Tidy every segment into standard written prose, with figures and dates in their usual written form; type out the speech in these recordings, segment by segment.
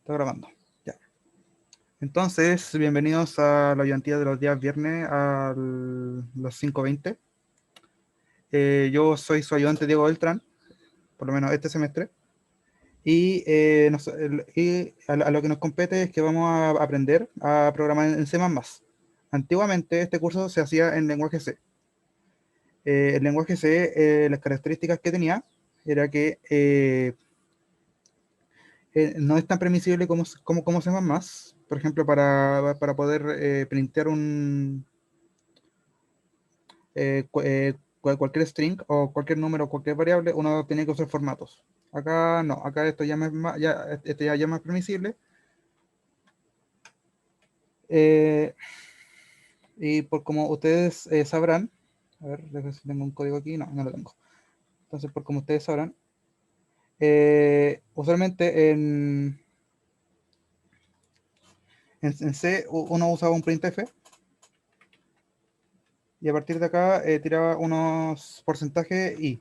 Está grabando. Ya. Entonces, bienvenidos a la ayudantía de los días viernes a las 5:20. Yo soy su ayudante Diego Beltrán, por lo menos este semestre. Y, a lo que nos compete es que vamos a aprender a programar en C++. Antiguamente este curso se hacía en lenguaje C. El lenguaje C, las características que tenía era que no es tan permisible como C++. Por ejemplo, para poder printear cualquier string o cualquier número o cualquier variable, uno tiene que usar formatos. Acá no, acá esto ya es más, esto ya es más permisible. Eh, y por como ustedes sabrán, a ver, déjenme si tengo un código aquí, no lo tengo. Entonces, por como ustedes sabrán, usualmente en C uno usaba un printf y a partir de acá tiraba unos porcentajes i.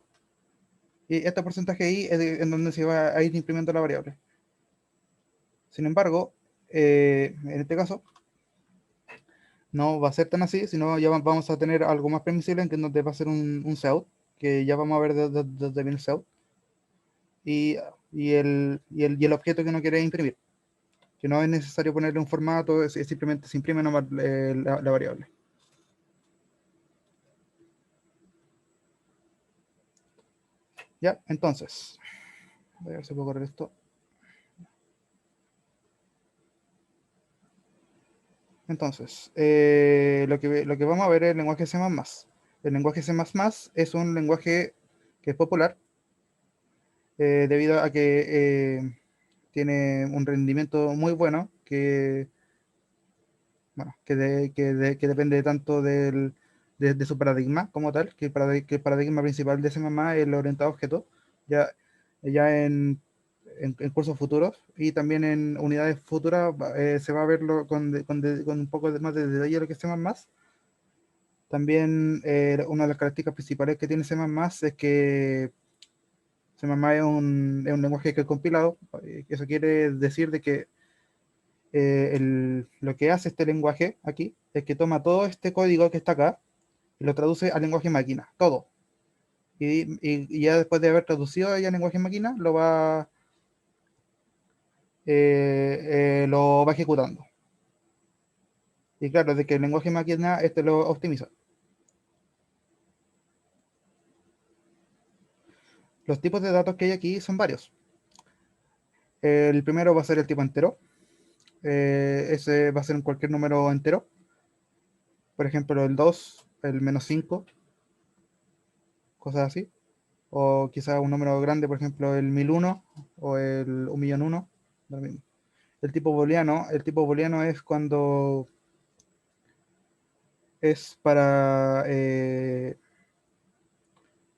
Y este porcentaje i es en donde se va a ir imprimiendo la variable. Sin embargo, en este caso, no va a ser tan así, sino ya vamos a tener algo más permisible en que donde va a ser un Seout, que ya vamos a ver desde bien el Seout, y el objeto que uno quiere imprimir, que no es necesario ponerle un formato, simplemente se imprime nomás la variable. Ya, entonces, voy a ver si puedo correr esto. Entonces, lo que vamos a ver es el lenguaje C++. El lenguaje C++ es un lenguaje que es popular debido a que tiene un rendimiento muy bueno que depende tanto de su paradigma como tal, que el paradigma principal de C++ es el orientado a objetos, ya, ya en cursos futuros y también en unidades futuras se va a verlo con un poco más de detalle lo que es C++. También una de las características principales que tiene C++ es que C++ es un lenguaje que es compilado. Eso quiere decir de que lo que hace este lenguaje aquí es que toma todo este código que está acá y lo traduce al lenguaje máquina, todo. Y ya después de haber traducido ya al lenguaje máquina, lo va ejecutando. Y claro, de que el lenguaje máquina este lo optimiza. Los tipos de datos que hay aquí son varios. El primero va a ser el tipo entero. Ese va a ser en cualquier número entero. Por ejemplo, el 2, el -5, cosas así. O quizás un número grande, por ejemplo, el 1001 o el 1.000.001. Lo mismo. El tipo booleano es cuando es para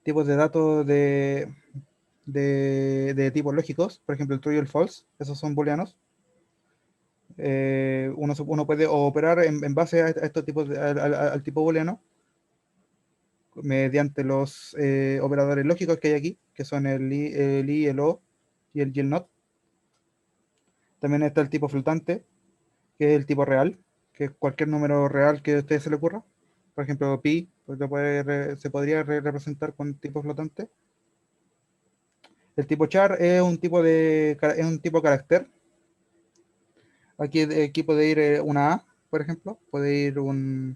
tipos de datos de tipos lógicos, por ejemplo, el true y el false, esos son booleanos. Uno puede operar en base a estos tipos al tipo booleano mediante los operadores lógicos que hay aquí, que son el i, el o y el not. También está el tipo flotante, que es el tipo real, que es cualquier número real que a ustedes se le ocurra. Por ejemplo, pi pues se podría representar con tipo flotante. El tipo char es un tipo carácter. Aquí puede ir una A, por ejemplo, puede ir una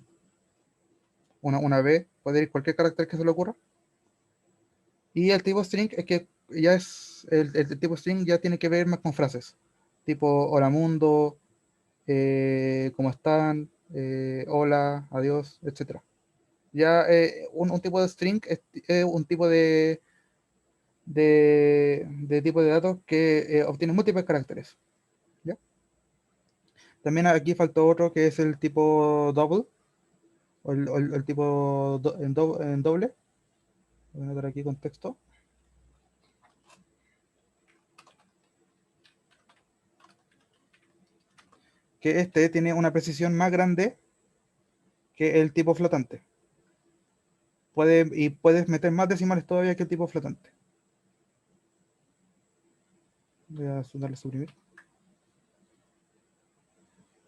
B, puede ir cualquier carácter que se le ocurra. Y el tipo string es que ya es el tipo string ya tiene que ver más con frases, tipo hola mundo, cómo están, hola, adiós, etcétera. Ya un tipo de string es un tipo de tipo de datos que obtiene múltiples caracteres. ¿Ya? También aquí faltó otro que es el tipo double, o el tipo en doble. Voy a anotar aquí contexto. Que este tiene una precisión más grande que el tipo flotante. Puedes meter más decimales todavía que el tipo flotante. Voy a darle suprimir.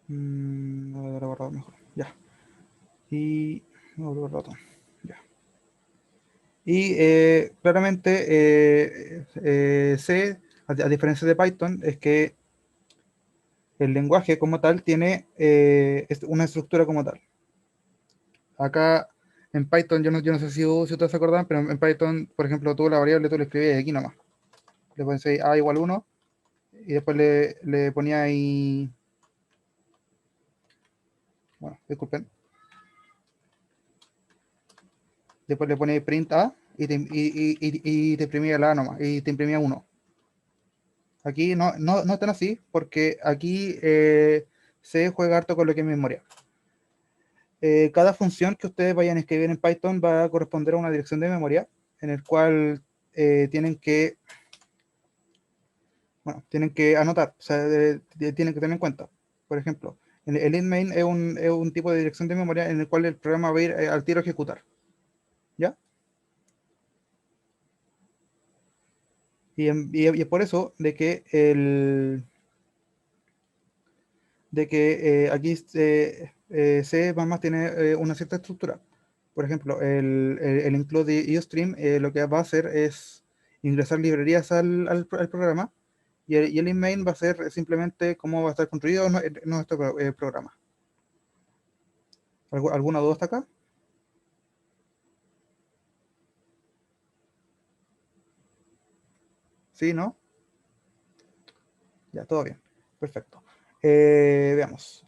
Lo voy a dar borrado mejor. Ya. Y no lo borrado. Ya. Y claramente C, a diferencia de Python, es que el lenguaje como tal tiene una estructura como tal. Acá en Python, yo no sé si ustedes se acuerdan, pero en Python, por ejemplo, tú la variable tú le escribías aquí nomás. Le pones ahí A igual 1 y después le ponía ahí, bueno, disculpen, después le ponía print A y te imprimía la A nomás, y te imprimía 1. Aquí no es tan así, porque aquí se juega harto con lo que es memoria. Cada función que ustedes vayan a escribir en Python va a corresponder a una dirección de memoria, en el cual tienen que, bueno, tienen que anotar, o sea, tienen que tener en cuenta. Por ejemplo, el inmain es un tipo de dirección de memoria en el cual el programa va a ir al tiro a ejecutar, ¿ya? Y es por eso de que aquí C++ tiene una cierta estructura. Por ejemplo, el include de Ustream lo que va a hacer es ingresar librerías al programa y el inmain va a ser simplemente cómo va a estar construido nuestro programa. ¿Alguna duda hasta acá? ¿Sí, no? Ya, todo bien. Perfecto. Veamos.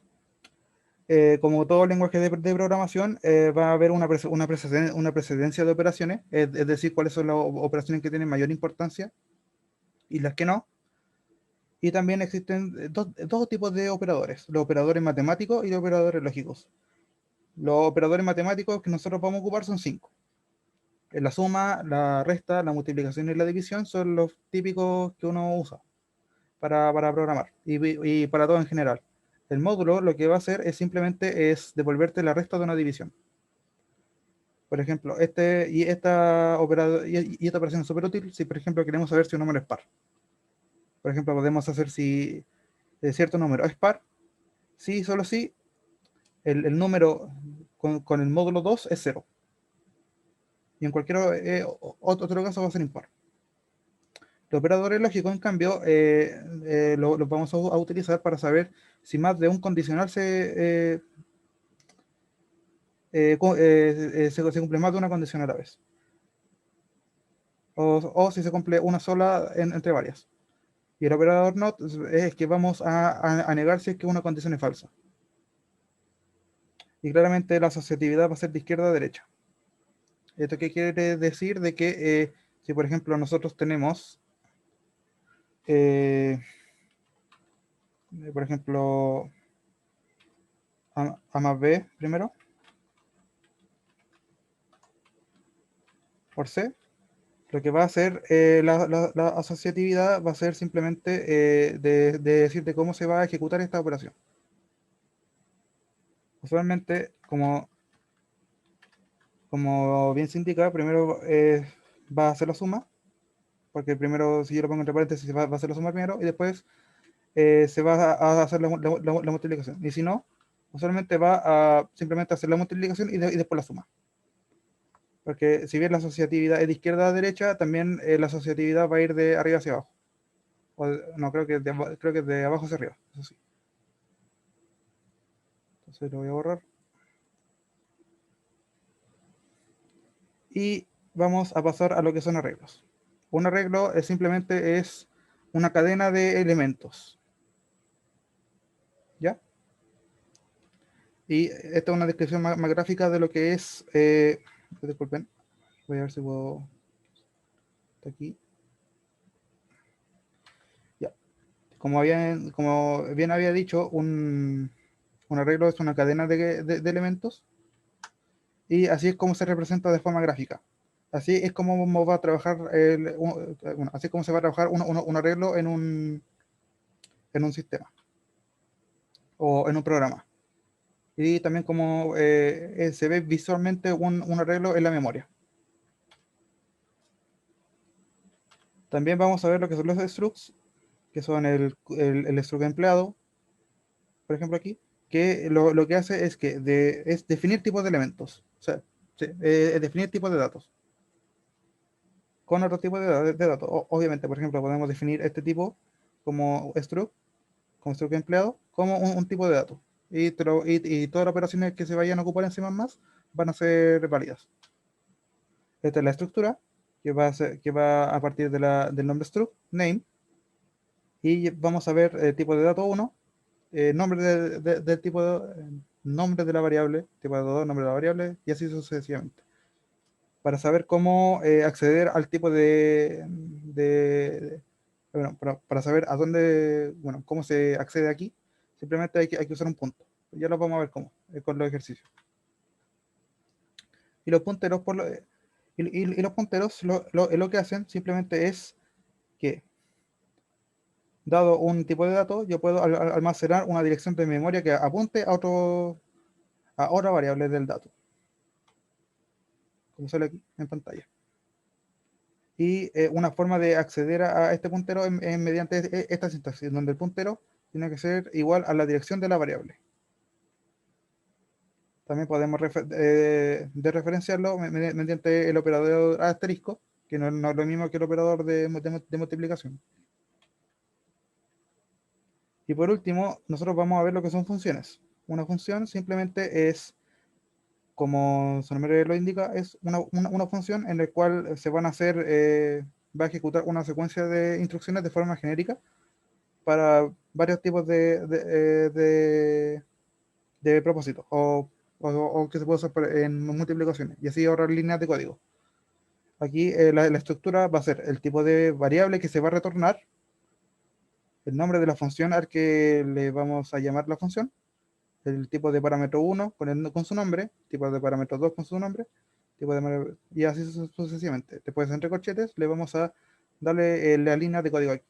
Como todo lenguaje de programación, va a haber una precedencia de operaciones, es decir, cuáles son las operaciones que tienen mayor importancia y las que no. Y también existen dos tipos de operadores, los operadores matemáticos y los operadores lógicos. Los operadores matemáticos que nosotros vamos a ocupar son cinco. La suma, la resta, la multiplicación y la división son los típicos que uno usa para programar y para todo en general. El módulo lo que va a hacer es simplemente devolverte la resta de una división. Por ejemplo, esta operación es súper útil si, por ejemplo, queremos saber si un número es par. Por ejemplo, podemos hacer si cierto número es par, si solo si el número con el módulo 2 es cero. Y en cualquier otro caso va a ser impar. Los operadores lógicos, en cambio, los vamos a utilizar para saber si más de un condicional se cumple más de una condición a la vez. O si se cumple una sola entre varias. Y el operador not es que vamos a negar si es que una condición es falsa. Y claramente la asociatividad va a ser de izquierda a derecha. ¿Esto qué quiere decir? De que si por ejemplo nosotros tenemos, eh, por ejemplo, A más B primero, por C, lo que va a hacer la asociatividad va a ser simplemente de decirte cómo se va a ejecutar esta operación. Usualmente, como bien se indica, primero va a hacer la suma, porque primero, si yo lo pongo entre paréntesis, va a hacer la suma primero, y después se va a hacer la multiplicación. Y si no, usualmente va a simplemente hacer la multiplicación y después la suma. Porque si bien la asociatividad es de izquierda a derecha, también la asociatividad va a ir de arriba hacia abajo. No, creo que es de abajo hacia arriba, eso sí. Entonces lo voy a borrar. Y vamos a pasar a lo que son arreglos. Un arreglo simplemente es una cadena de elementos. ¿Ya? Y esta es una descripción más gráfica de lo que es. Disculpen, voy a ver si puedo. Está aquí. Ya. Como bien había dicho, un arreglo es una cadena de elementos. Y así es como se representa de forma gráfica. Así es como va a trabajar bueno, así es como se va a trabajar un arreglo en un sistema o en un programa. Y también como se ve visualmente un arreglo en la memoria. También vamos a ver lo que son los structs, que son el struct empleado, por ejemplo aquí. que lo que hace es que es definir tipos de elementos. O sea, sí, es definir tipos de datos con otro tipo de datos. Obviamente, por ejemplo, podemos definir este tipo como struct, como struct empleado, como un tipo de dato. Y todas las operaciones que se vayan a ocupar encima más van a ser válidas. Esta es la estructura que va a partir del nombre struct, name, y vamos a ver el tipo de dato 1, nombre del tipo nombre de la variable, tipo de dato 2, nombre de la variable, y así sucesivamente. Para saber cómo acceder al tipo bueno, para saber a dónde, bueno, cómo se accede aquí, simplemente hay que usar un punto. Ya lo vamos a ver cómo, con los ejercicios. Y los punteros, y los punteros lo que hacen simplemente es que, dado un tipo de dato, yo puedo almacenar una dirección de memoria que apunte a otra variable del dato, como sale aquí en pantalla. Y una forma de acceder a este puntero es mediante esta sintaxis, donde el puntero tiene que ser igual a la dirección de la variable. También podemos referenciarlo mediante el operador asterisco, que no es lo mismo que el operador de multiplicación. Y por último, nosotros vamos a ver lo que son funciones. Una función simplemente es, como su nombre lo indica, es una función en la cual va a ejecutar una secuencia de instrucciones de forma genérica para varios tipos de propósitos o que se puede usar en multiplicaciones y así ahorrar líneas de código. Aquí la estructura va a ser el tipo de variable que se va a retornar, el nombre de la función al que le vamos a llamar la función, el tipo de parámetro 1 con su nombre, tipo de parámetro 2 con su nombre, y así sucesivamente. Después, entre corchetes, le vamos a darle la línea de código aquí.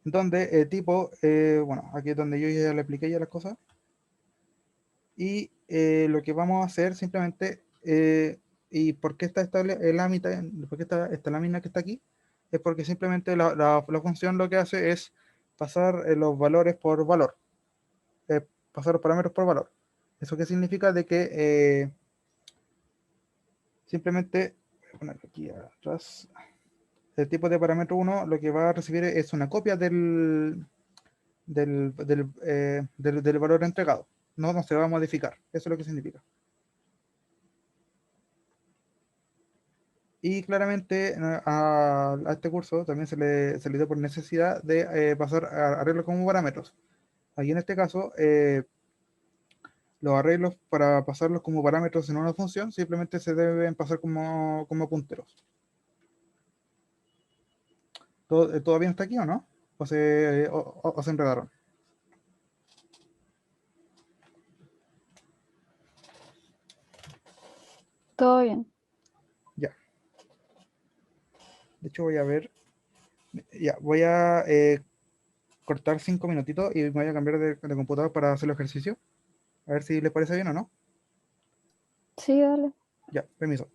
Donde tipo, bueno, aquí es donde yo ya le apliqué ya las cosas. Y lo que vamos a hacer simplemente, y por qué está esta lámina, por qué esta lámina que está aquí, es porque simplemente la función lo que hace es pasar los valores por valor, pasar los parámetros por valor. ¿Eso qué significa? De que simplemente, voy a poner aquí atrás, el tipo de parámetro 1 lo que va a recibir es una copia del valor entregado. No se va a modificar. Eso es lo que significa. Y claramente a este curso también se le dio por necesidad de pasar a arreglos como parámetros. Aquí en este caso, los arreglos para pasarlos como parámetros en una función simplemente se deben pasar como punteros. ¿Todo bien está aquí o no? ¿O se enredaron? Todo bien. Ya. De hecho, voy a ver. Ya, voy a cortar 5 minutitos y me voy a cambiar de computador para hacer el ejercicio. A ver si les parece bien o no. Sí, dale. Ya, permiso.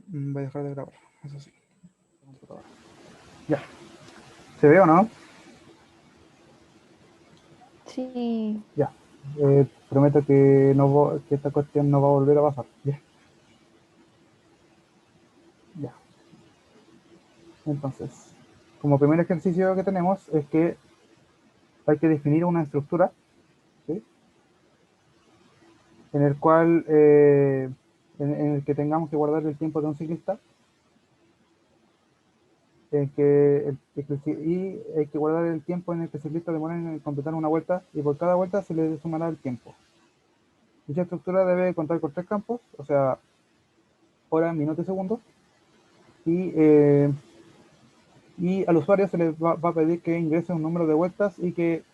Voy a dejar de grabar. Eso sí. Ya. ¿Se ve o no? Sí. Ya. Prometo que, que esta cuestión no va a volver a pasar. Ya. Ya. Entonces, como primer ejercicio que tenemos es que hay que definir una estructura, ¿sí? En el cual en el que tengamos que guardar el tiempo de un ciclista, y hay que guardar el tiempo en el que el ciclista demora en completar una vuelta y por cada vuelta se le sumará el tiempo. Dicha estructura debe contar con 3 campos, o sea, hora, minuto y segundo, y, y al usuario se le va a pedir que ingrese un número de vueltas y que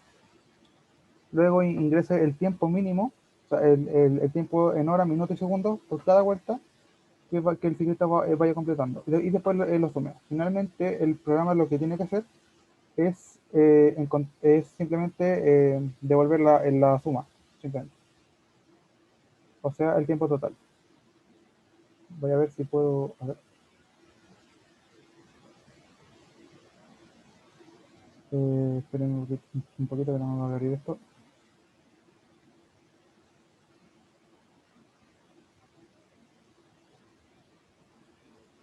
luego ingrese el tiempo mínimo, o sea, el tiempo en hora, minuto y segundo por cada vuelta que el ciclista vaya completando. Y después lo sume. Finalmente, el programa lo que tiene que hacer es simplemente devolver la suma, simplemente. O sea, el tiempo total. Voy a ver si puedo. A ver. Un poquito que vamos a abrir esto.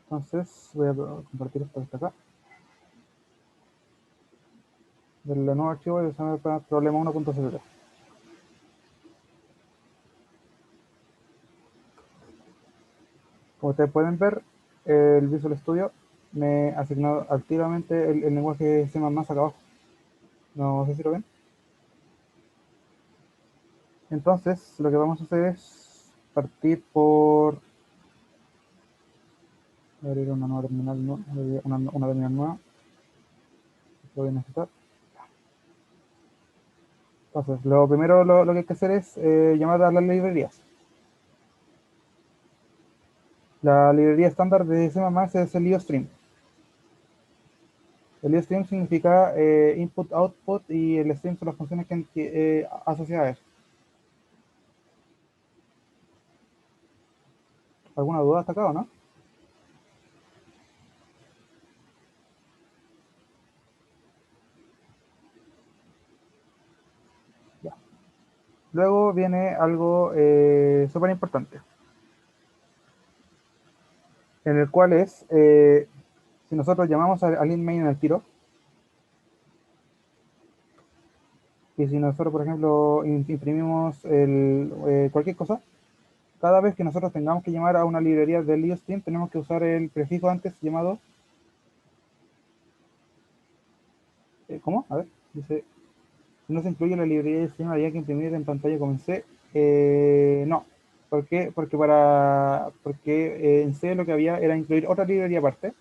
Entonces voy a compartir esto hasta acá. Del nuevo archivo y se llama problema 1.0. Como ustedes pueden ver, el Visual Studio me ha asignado activamente el lenguaje C++ acá abajo. No sé si lo ven. Entonces, lo que vamos a hacer es partir por abrir una nueva terminal, una terminal nueva. Lo voy a necesitar. Entonces, lo primero lo que hay que hacer es llamar a las librerías. La librería estándar de C++ es el IOStream. El IOStream significa input, output, y el stream son las funciones que asociadas a eso. ¿Alguna duda hasta acá o no? Ya. Luego viene algo súper importante, en el cual es, si nosotros llamamos al inmain en el tiro, y si nosotros, por ejemplo, imprimimos cualquier cosa, cada vez que nosotros tengamos que llamar a una librería del IOStream, tenemos que usar el prefijo antes llamado, ¿cómo? A ver, dice, si no se incluye la librería IOStream, habría que imprimir en pantalla como en C. No. ¿Por qué? Porque en C lo que había era incluir otra librería aparte,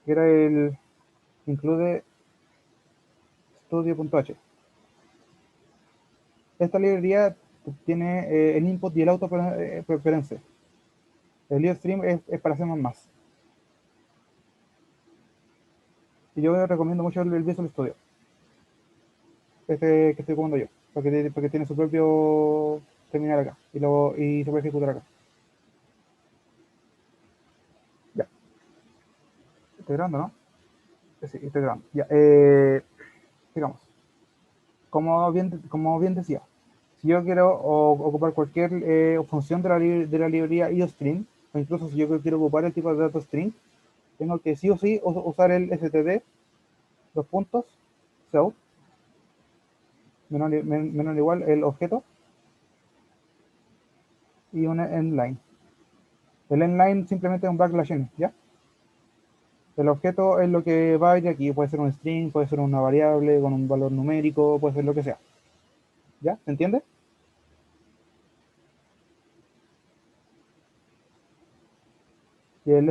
que era el include studio.h. Esta librería tiene el input y el output, pero en C. El IOStream es para hacer más. Y yo recomiendo mucho el Visual Studio, este que estoy ocupando yo, porque tiene su propio terminal acá y se puede ejecutar acá. Ya, estoy grabando, ¿no? Sí, estoy grabando. Ya, digamos, como bien decía, si yo quiero ocupar cualquier función de la librería IOStream, o incluso si yo quiero ocupar el tipo de datos string, tengo que sí o sí usar el std, dos puntos, south, menor o igual el objeto, y una endline. El endline simplemente es un backslash n, ¿ya? El objeto es lo que va a ir aquí, puede ser un string, puede ser una variable con un valor numérico, puede ser lo que sea. ¿Ya? ¿Se entiende? Y el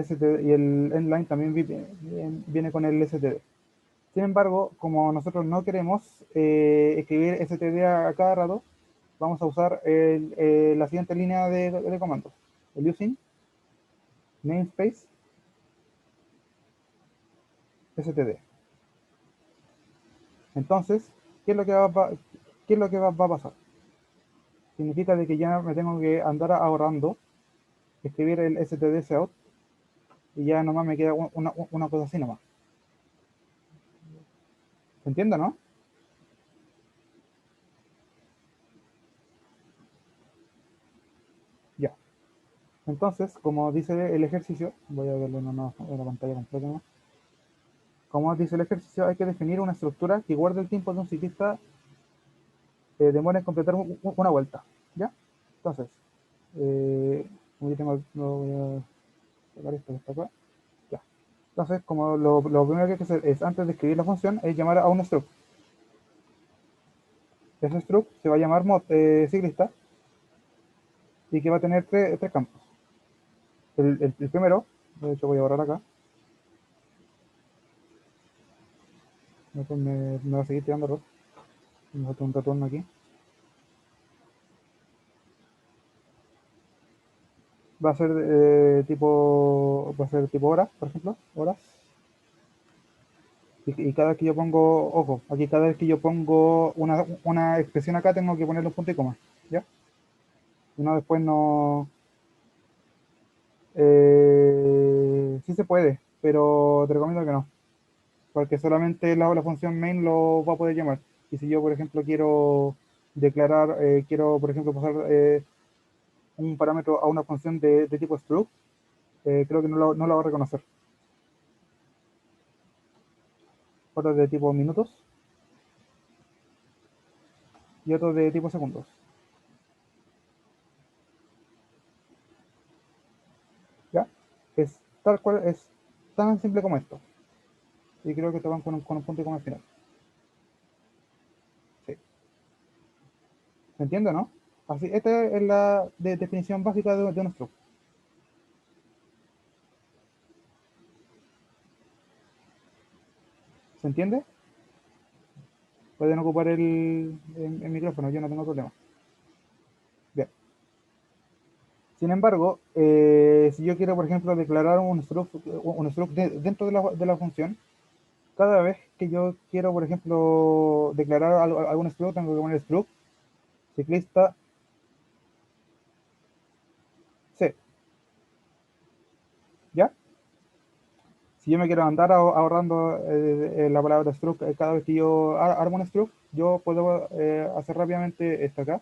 endline también viene con el std. Sin embargo, como nosotros no queremos escribir std a cada rato, vamos a usar la siguiente línea de comandos. El using namespace std. Entonces, ¿qué es lo que qué es lo que va a pasar? Significa de que ya me tengo que andar ahorrando escribir el std out, y ya nomás me queda una cosa así nomás. ¿Se entiende, no? Ya. Entonces, como dice el ejercicio, voy a verlo en la pantalla completa, ¿no? Como dice el ejercicio, hay que definir una estructura que guarde el tiempo de un ciclista demora en completar una vuelta. ¿Ya? Entonces, como yo tengo, lo voy a sacar esto de acá. Ya. Entonces, como lo primero que hay que hacer es, antes de escribir la función, es llamar a un struct. Ese struct se va a llamar ciclista, y que va a tener tres campos. El primero, de hecho voy a borrar acá, me va a seguir tirando error. Me falta un retorno aquí. Va a ser tipo horas, por ejemplo, horas. Y cada vez que yo pongo, ojo, aquí cada vez que yo pongo una expresión acá, tengo que ponerle un punto y coma, ¿ya? Si no, después no... sí se puede, pero te recomiendo que no. porque solamente la función main lo va a poder llamar. Y si yo, por ejemplo, quiero declarar, quiero, por ejemplo, pasar un parámetro a una función de tipo struct, creo que no lo va a reconocer. Otro de tipo minutos y otro de tipo segundos. ¿Ya? Es tal cual, es tan simple como esto. Y creo que te van con un punto y coma al final. Sí. ¿Se entiende, no? Así, esta es la definición básica de un struct. ¿Se entiende? Pueden ocupar el micrófono, yo no tengo problema. Bien. Sin embargo, si yo quiero, por ejemplo, declarar un struct dentro de la función, cada vez que yo quiero, por ejemplo, declarar algún struct, tengo que poner struct ciclista C. ¿Ya? Si yo me quiero andar ahorrando la palabra struct cada vez que yo armo un struct, yo puedo hacer rápidamente esto acá.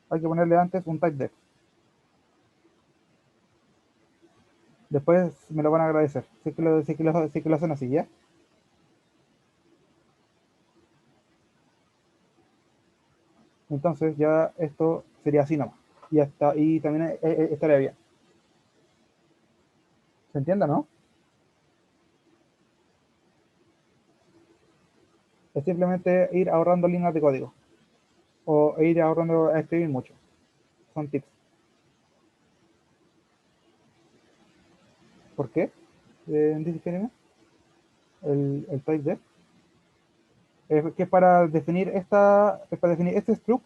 Hay que ponerle antes un typedef. Después me lo van a agradecer. Si que lo hacen así, ¿ya? Entonces ya esto sería así nomás. Y, hasta, y también estaría bien. ¿Se entiende, no? Es simplemente ir ahorrando líneas de código. O ir ahorrando a escribir mucho. Son tips. ¿Por qué? Dice Jeremy, el typedef. Que es para definir este struct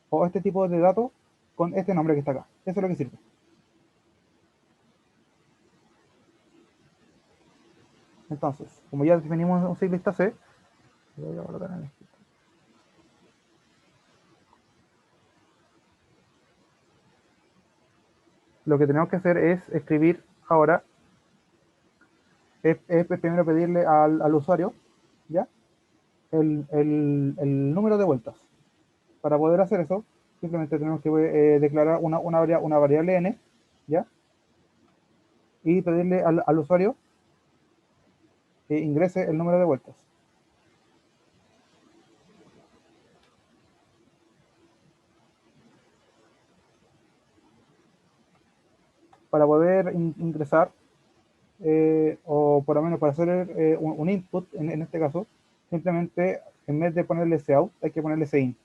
o este tipo de datos con este nombre que está acá. Eso es lo que sirve. Entonces, como ya definimos un ciclista C, voy a guardar en esto. Lo que tenemos que hacer es escribir ahora, es primero pedirle al usuario, ¿ya? El número de vueltas. Para poder hacer eso, simplemente tenemos que declarar una variable n, ¿ya? Y pedirle al usuario que ingrese el número de vueltas. Para poder ingresar, o por lo menos para hacer un input, en este caso, simplemente en vez de ponerle cout, hay que ponerle sein.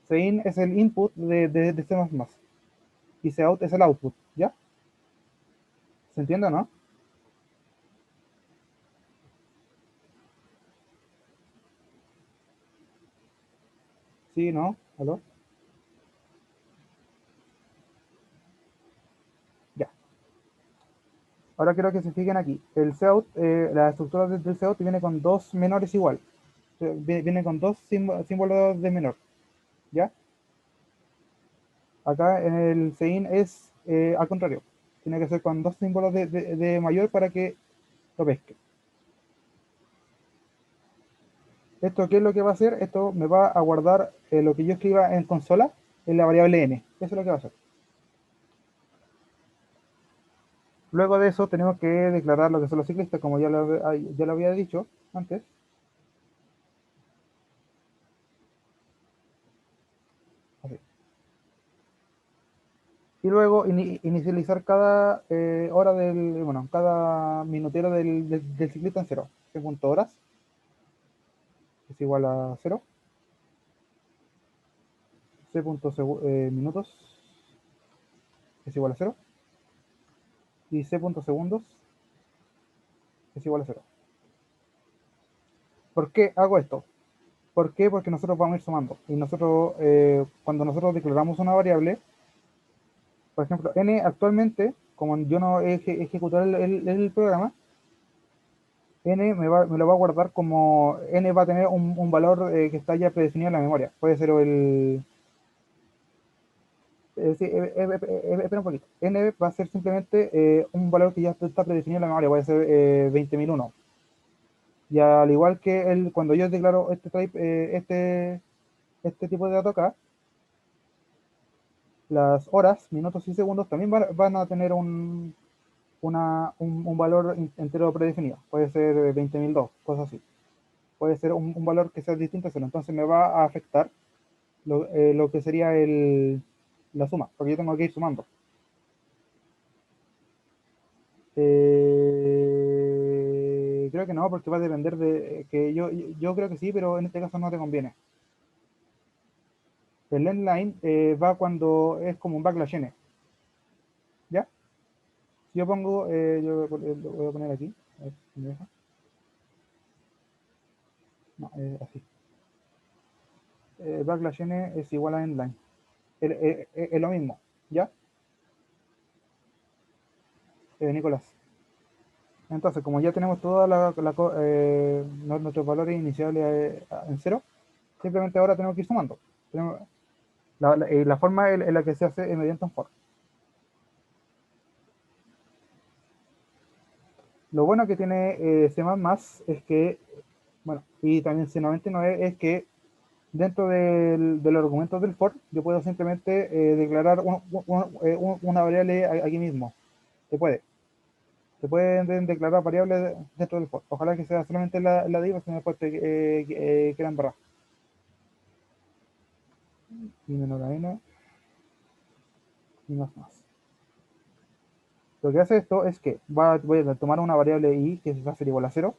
Sein es el input de C++, y cout es el output, ¿ya? ¿Se entiende o no? Sí, ¿no? ¿Aló? Ya. Ahora quiero que se fijen aquí. El cout, la estructura del cout viene con dos menores igual. Viene con dos símbolos de menor, ¿ya? Acá en el sein es al contrario. Tiene que ser con dos símbolos de mayor para que lo pesque. ¿Esto qué es lo que va a hacer? Esto me va a guardar lo que yo escriba en consola en la variable n. Eso es lo que va a hacer. Luego de eso tenemos que declarar lo que son los ciclistas, como ya lo había dicho antes. Así. Y luego inicializar cada hora bueno, cada minutero del ciclista en cero. C.horas es igual a 0. C.minutos es igual a 0. Y C.segundos es igual a 0. ¿Por qué hago esto? ¿Por qué? Porque nosotros vamos a ir sumando. Y nosotros, cuando nosotros declaramos una variable, por ejemplo, n actualmente, como yo no he ejecutado el programa, n me lo va a guardar como n va a tener un valor que está ya predefinido en la memoria. Puede ser el... sí, espera un poquito. N va a ser simplemente un valor que ya está predefinido en la memoria. Puede ser 20.001. Y al igual que cuando yo declaro este type, este tipo de dato acá, las horas, minutos y segundos también van a tener un valor entero predefinido. Puede ser 20.002, cosas así. Puede ser un valor que sea distinto a cero. Entonces me va a afectar lo que sería la suma, porque yo tengo que ir sumando. Creo que no, porque va a depender de que yo creo que sí, pero en este caso no te conviene. El endline va cuando es como un backlash n, ¿ya? Si yo pongo, yo lo voy a poner aquí, a ver si me deja. No, así. Backlash n es igual a endline. Es lo mismo, ¿ya? Nicolás. Entonces, como ya tenemos todos nuestros valores iniciales en cero, simplemente ahora tenemos que ir sumando. La forma en la que se hace es mediante un for. Lo bueno que tiene C++ es que, bueno, y también C99 es que dentro de los argumentos del for, yo puedo simplemente declarar una variable aquí mismo. Se puede. Se pueden declarar variables dentro del for. Ojalá que sea solamente la div, si después quedan barras. Y menos la n y más. Lo que hace esto es que voy a tomar una variable i que va a ser igual a 0.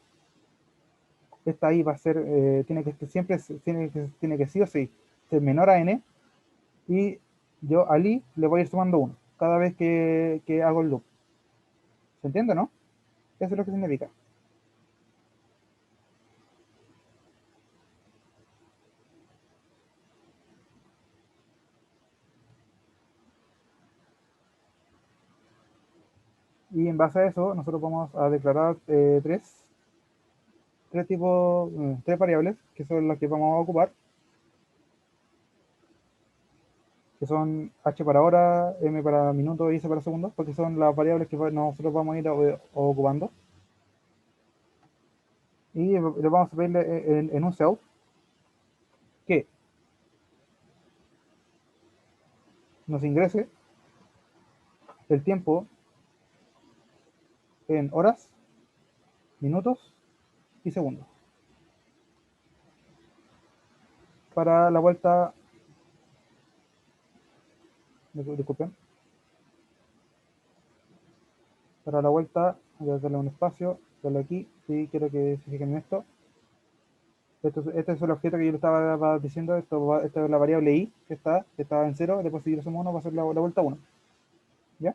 Esta i va a ser, tiene que sí o sí ser menor a n, y yo al i le voy a ir sumando 1 cada vez que hago el loop. ¿Se entiende, no? Eso es lo que significa. Y en base a eso, nosotros vamos a declarar tres variables, que son las que vamos a ocupar, que son h para hora, m para minuto y s para segundo, porque son las variables que nosotros vamos a ir ocupando. Y le vamos a pedirle en un self que nos ingrese el tiempo en horas, minutos y segundos. Para la vuelta, disculpen, para la vuelta, voy a darle un espacio, darle aquí, y quiero que se fijen en esto. Este es el objeto que yo le estaba diciendo, esta es la variable i, que estaba en 0, después si yo sumo 1 va a ser la vuelta 1. ¿Ya?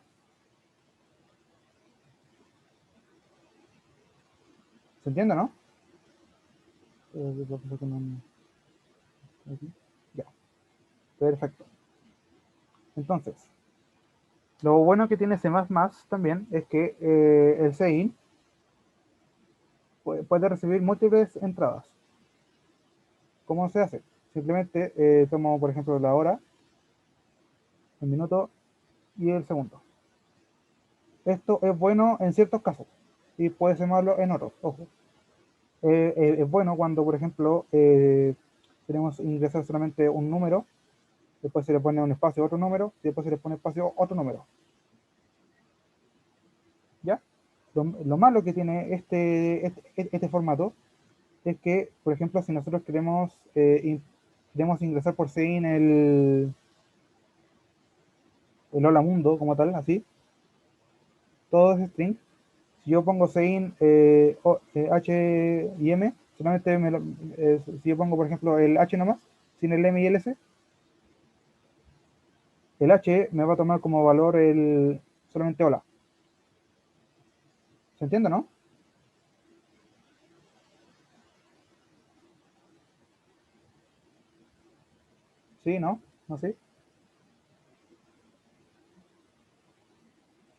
¿Se entiende, no? Aquí. Ya, perfecto. Entonces, lo bueno que tiene C++ también es que el sein puede recibir múltiples entradas. ¿Cómo se hace? Simplemente tomo, por ejemplo, la hora, el minuto y el segundo. Esto es bueno en ciertos casos y puede ser malo en otros, ojo. Es bueno cuando, por ejemplo, queremos ingresar solamente un número, después se le pone un espacio a otro número, y después se le pone espacio a otro número. ¿Ya? Lo malo que tiene este formato es que, por ejemplo, si nosotros queremos ingresar por sein el hola mundo como tal, así, todo es string. Si yo pongo sein h y m, solamente si yo pongo, por ejemplo, el h nomás, sin el m y el s, el h me va a tomar como valor solamente hola. ¿Se entiende, no? Sí, ¿no? ¿No sé?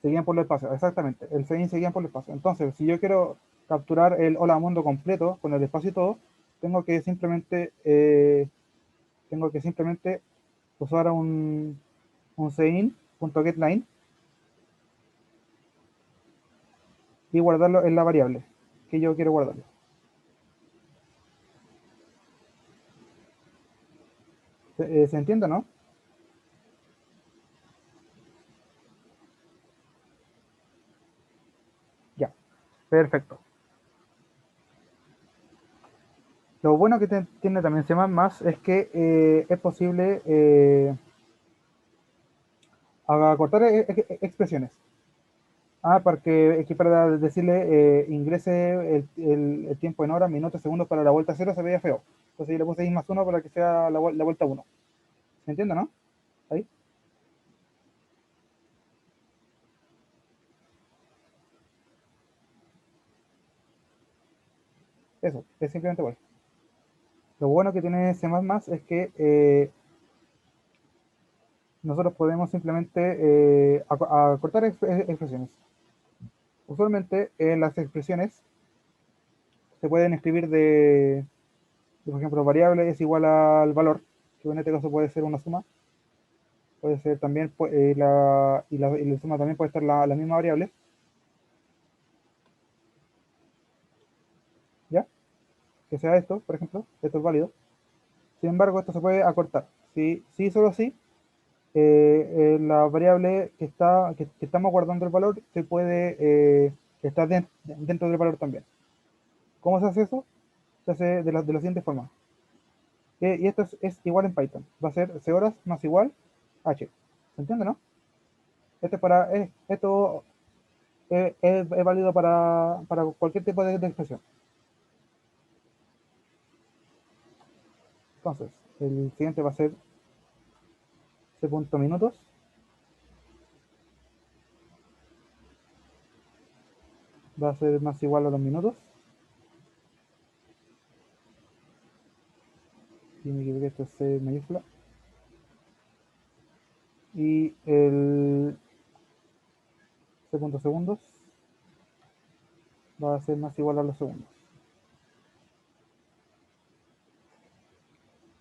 Seguían por el espacio, exactamente. El sein seguían por el espacio. Entonces, si yo quiero capturar el hola mundo completo, con el espacio y todo, tengo que simplemente, eh, tengo que simplemente usar un sein.getLine y guardarlo en la variable que yo quiero guardarlo. ¿Se entiende, no? Ya, perfecto. Lo bueno que tiene también C++ es que es posible acortar expresiones. Porque para decirle ingrese el tiempo en horas, minutos, segundos para la vuelta cero se veía feo. Entonces yo le puse I+1 para que sea la vuelta 1. ¿Se entiende, no? Ahí. Eso, es simplemente igual. Lo bueno que tiene C++ es que nosotros podemos simplemente acortar expresiones. Usualmente las expresiones se pueden escribir por ejemplo, variable es igual al valor, que en este caso puede ser una suma, puede ser también, y la suma también puede estar la misma variable, ¿ya? Que sea esto, por ejemplo, esto es válido. Sin embargo, esto se puede acortar. Si solo si la variable que estamos guardando el valor se puede, está dentro del valor también. ¿Cómo se hace eso? Se hace de la siguiente forma. Y esto es igual en Python. Va a ser c horas más igual h. ¿Se entiende, no? Esto es válido para cualquier tipo de expresión. Entonces, el siguiente va a ser c.minutos. Va a ser más igual a los minutos. Y me equivoqué, esto es c mayúscula. Y el c.segundos va a ser más igual a los segundos.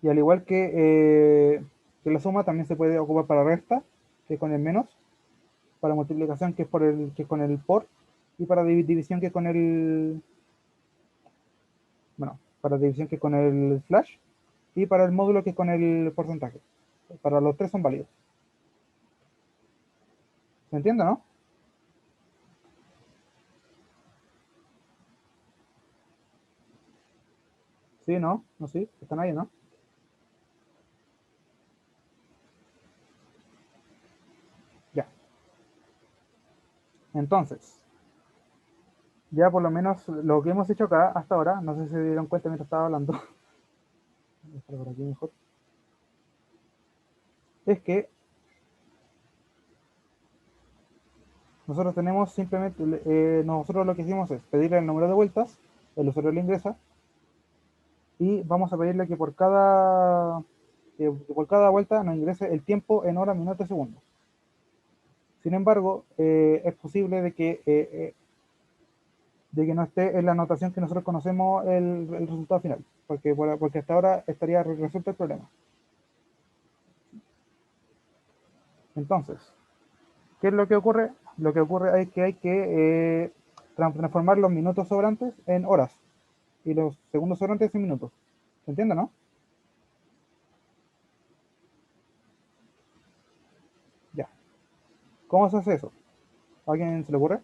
Y al igual que la suma, también se puede ocupar para resta, que es con el menos, para multiplicación, que es con el por, y para división, que es con el, bueno, para división, que es con el slash, y para el módulo, que es con el porcentaje. Para los tres son válidos. ¿Se entiende, no? Sí, no, no, sí, están ahí, ¿no? Ya. Entonces, ya por lo menos lo que hemos hecho acá hasta ahora, no sé si se dieron cuenta mientras estaba hablando, por aquí mejor, es que nosotros tenemos simplemente, nosotros lo que hicimos es pedirle el número de vueltas, el usuario le ingresa, y vamos a pedirle que por cada vuelta nos ingrese el tiempo en horas, minutos y segundos. Sin embargo, es posible de que no esté en la anotación que nosotros conocemos el resultado final, porque hasta ahora estaría resuelto el problema. Entonces, ¿qué es lo que ocurre? Lo que ocurre es que hay que transformar los minutos sobrantes en horas y los segundos sobrantes en minutos. ¿Se entiende, no? Ya. ¿Cómo se hace eso? ¿A alguien se le ocurre?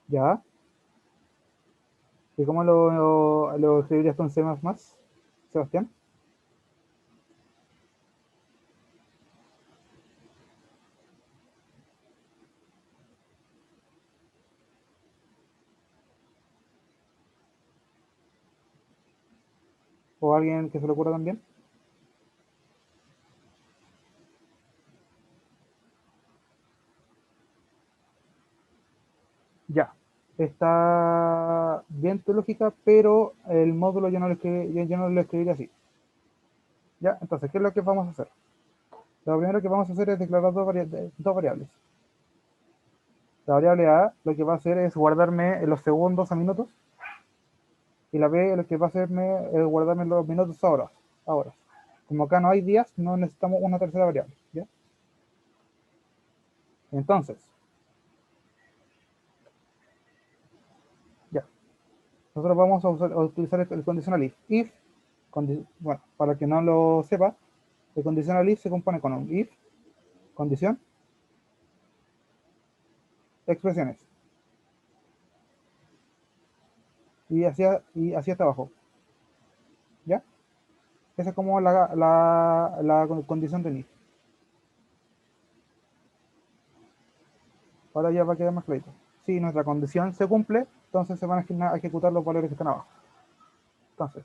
Ya. ¿Y cómo lo escribirías con C++, Sebastián? ¿O alguien que se le ocurra también? Ya. Está bien tu lógica, pero el módulo yo no lo escribiría así. Ya, entonces, ¿qué es lo que vamos a hacer? Lo primero que vamos a hacer es declarar dos variables. La variable A lo que va a hacer es guardarme los segundos a minutos, y la B lo que va a hacerme es guardarme los minutos a horas. Como acá no hay días, no necesitamos una tercera variable. ¿Ya? Entonces, nosotros vamos a utilizar el condicional if. Bueno, para que no lo sepa, el condicional if se compone con un if, condición, expresiones. Y hacia hasta abajo. ¿Ya? Esa es como la condición de if. Ahora ya va a quedar más clarito. Si nuestra condición se cumple, entonces se van a ejecutar los valores que están abajo. Entonces,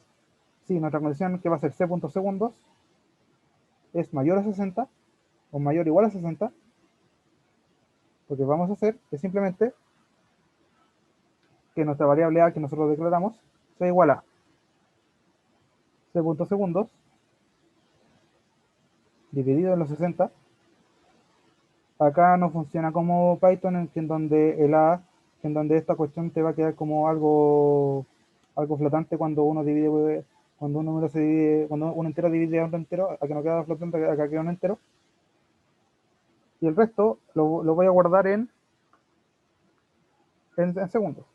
si nuestra condición, que va a ser c.segundos, es mayor a 60, o mayor o igual a 60, lo que vamos a hacer es simplemente que nuestra variable a que nosotros declaramos sea igual a c.segundos dividido en los 60. Acá no funciona como Python, en donde en donde esta cuestión te va a quedar como algo flotante cuando uno divide, cuando un número se divide, cuando un entero divide a otro entero, acá no queda flotante, acá queda un entero. Y el resto lo voy a guardar en segundos.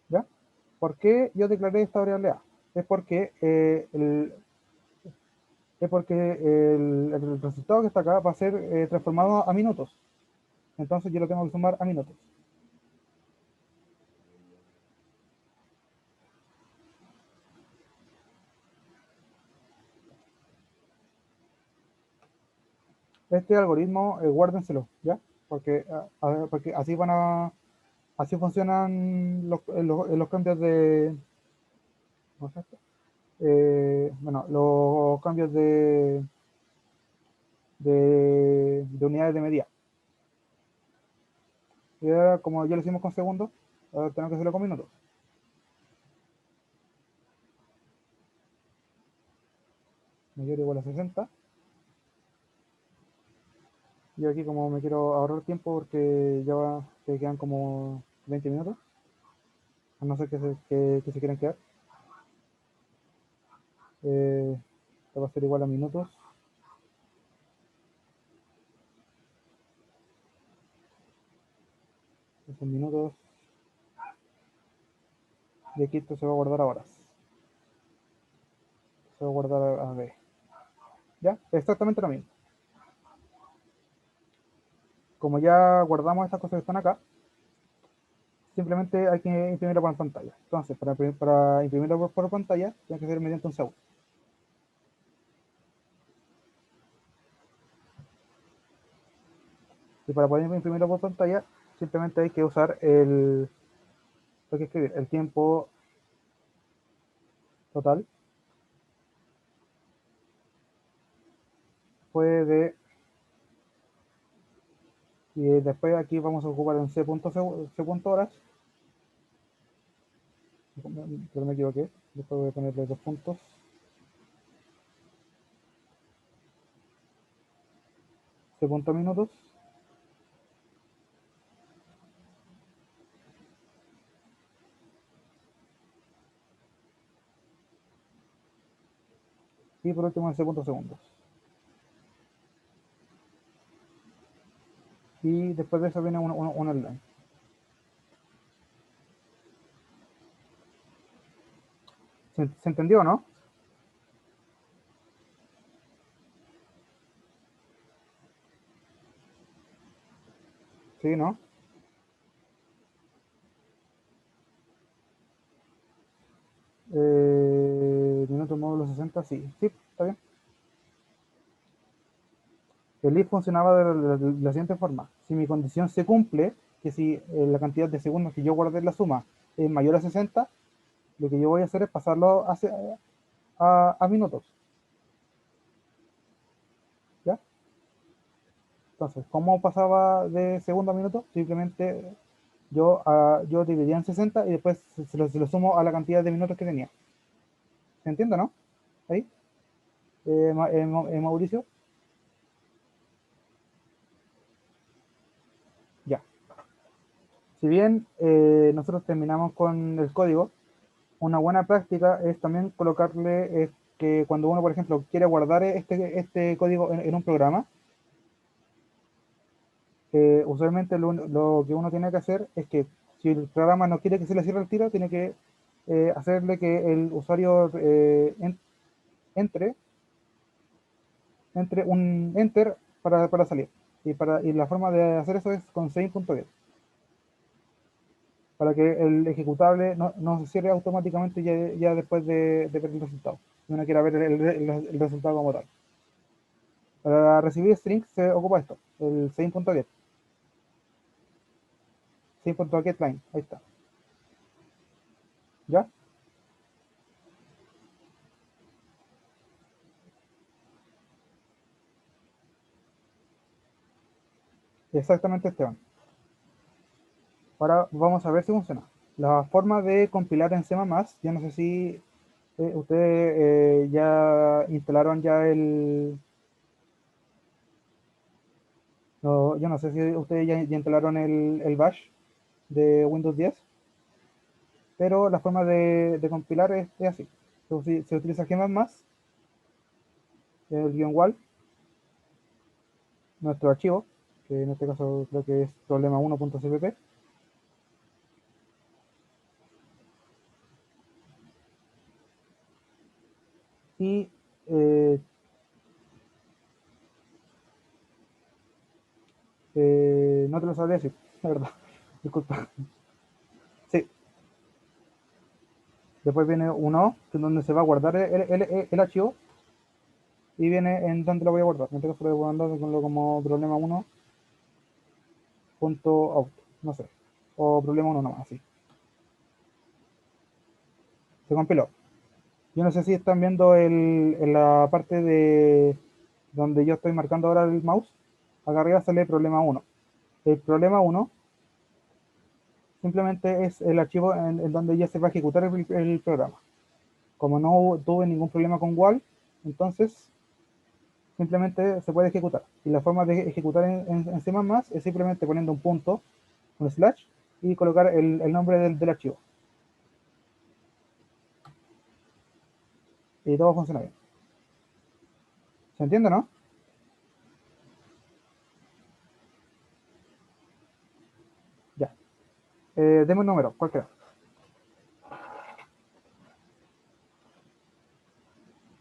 ¿Ya? ¿Por qué yo declaré esta variable a? Es porque el resultado que está acá va a ser transformado a minutos. Entonces yo lo tengo que sumar a minutos. Este algoritmo, guárdenselo, ¿ya? Porque así funcionan los cambios de, ¿cómo se llama esto? Bueno, los cambios de unidades de medida. Y ahora, como ya lo hicimos con segundos, ahora tenemos que hacerlo con minutos. Mayor o igual a 60. Yo aquí como me quiero ahorrar tiempo porque que quedan como 20 minutos, a no ser que se quieran quedar. Esto va a ser igual a minutos. Esos minutos. Y aquí esto se va a guardar a horas. Se va a guardar a ver. ¿Ya? Exactamente lo mismo. Como ya guardamos estas cosas que están acá, simplemente hay que imprimirlo por pantalla. Entonces, para imprimirlo por pantalla, tiene que ser mediante un seguro. Y para poder imprimirlo por pantalla, simplemente hay que usar hay que escribir el tiempo total fue de, y después aquí vamos a ocupar en c.horas, pero me equivoqué, después voy a ponerle 2 puntos, c.minutos, y por último en c.segundos. Y después de eso viene una line. ¿Se entendió, no? Sí, ¿no? Minutos módulo 60, sí. Sí, está bien. El if funcionaba de la siguiente forma. Si mi condición se cumple, que si la cantidad de segundos que yo guardé en la suma es mayor a 60, lo que yo voy a hacer es pasarlo a minutos. ¿Ya? Entonces, ¿cómo pasaba de segundo a minuto? Simplemente yo dividía en 60 y después se lo sumo a la cantidad de minutos que tenía. ¿Se entiende, no? Ahí, Mauricio. Ya. Si bien nosotros terminamos con el código, una buena práctica es también colocarle que cuando uno, por ejemplo, quiere guardar este código en un programa, usualmente lo que uno tiene que hacer es que si el programa no quiere que se le cierre el tiro, tiene que hacerle que el usuario entre, entre un enter para salir. Y la forma de hacer eso es con save.get, para que el ejecutable no se cierre automáticamente ya después de ver el resultado. Si uno quiere ver el resultado como tal. Para recibir strings se ocupa esto, el save.get. Save.getLine, ahí está. ¿Ya? Exactamente, Esteban. Ahora vamos a ver si funciona. La forma de compilar en C++, yo no sé si ustedes ya instalaron ya el... No, yo no sé si ustedes ya instalaron el bash de Windows 10, pero la forma de compilar es así. Entonces, se utiliza G++, el guión wall, nuestro archivo, que en este caso creo que es problema1.cpp, y no te lo sabría decir, la verdad. Disculpa. Sí, después viene un O, que es donde se va a guardar el archivo, y viene en donde lo voy a guardar. En este caso lo voy a guardar como problema1.out, no sé, o problema1 nomás, así. Se compiló. Yo no sé si están viendo en la parte de donde yo estoy marcando ahora el mouse, acá arriba sale problema1. El problema1 simplemente es el archivo en donde ya se va a ejecutar el programa. Como no tuve ningún problema con WAL, entonces simplemente se puede ejecutar. Y la forma de ejecutar en C++ es simplemente poniendo un punto, un slash, y colocar el nombre del archivo. Y todo funciona bien. ¿Se entiende, no? Ya. Deme un número, cualquiera.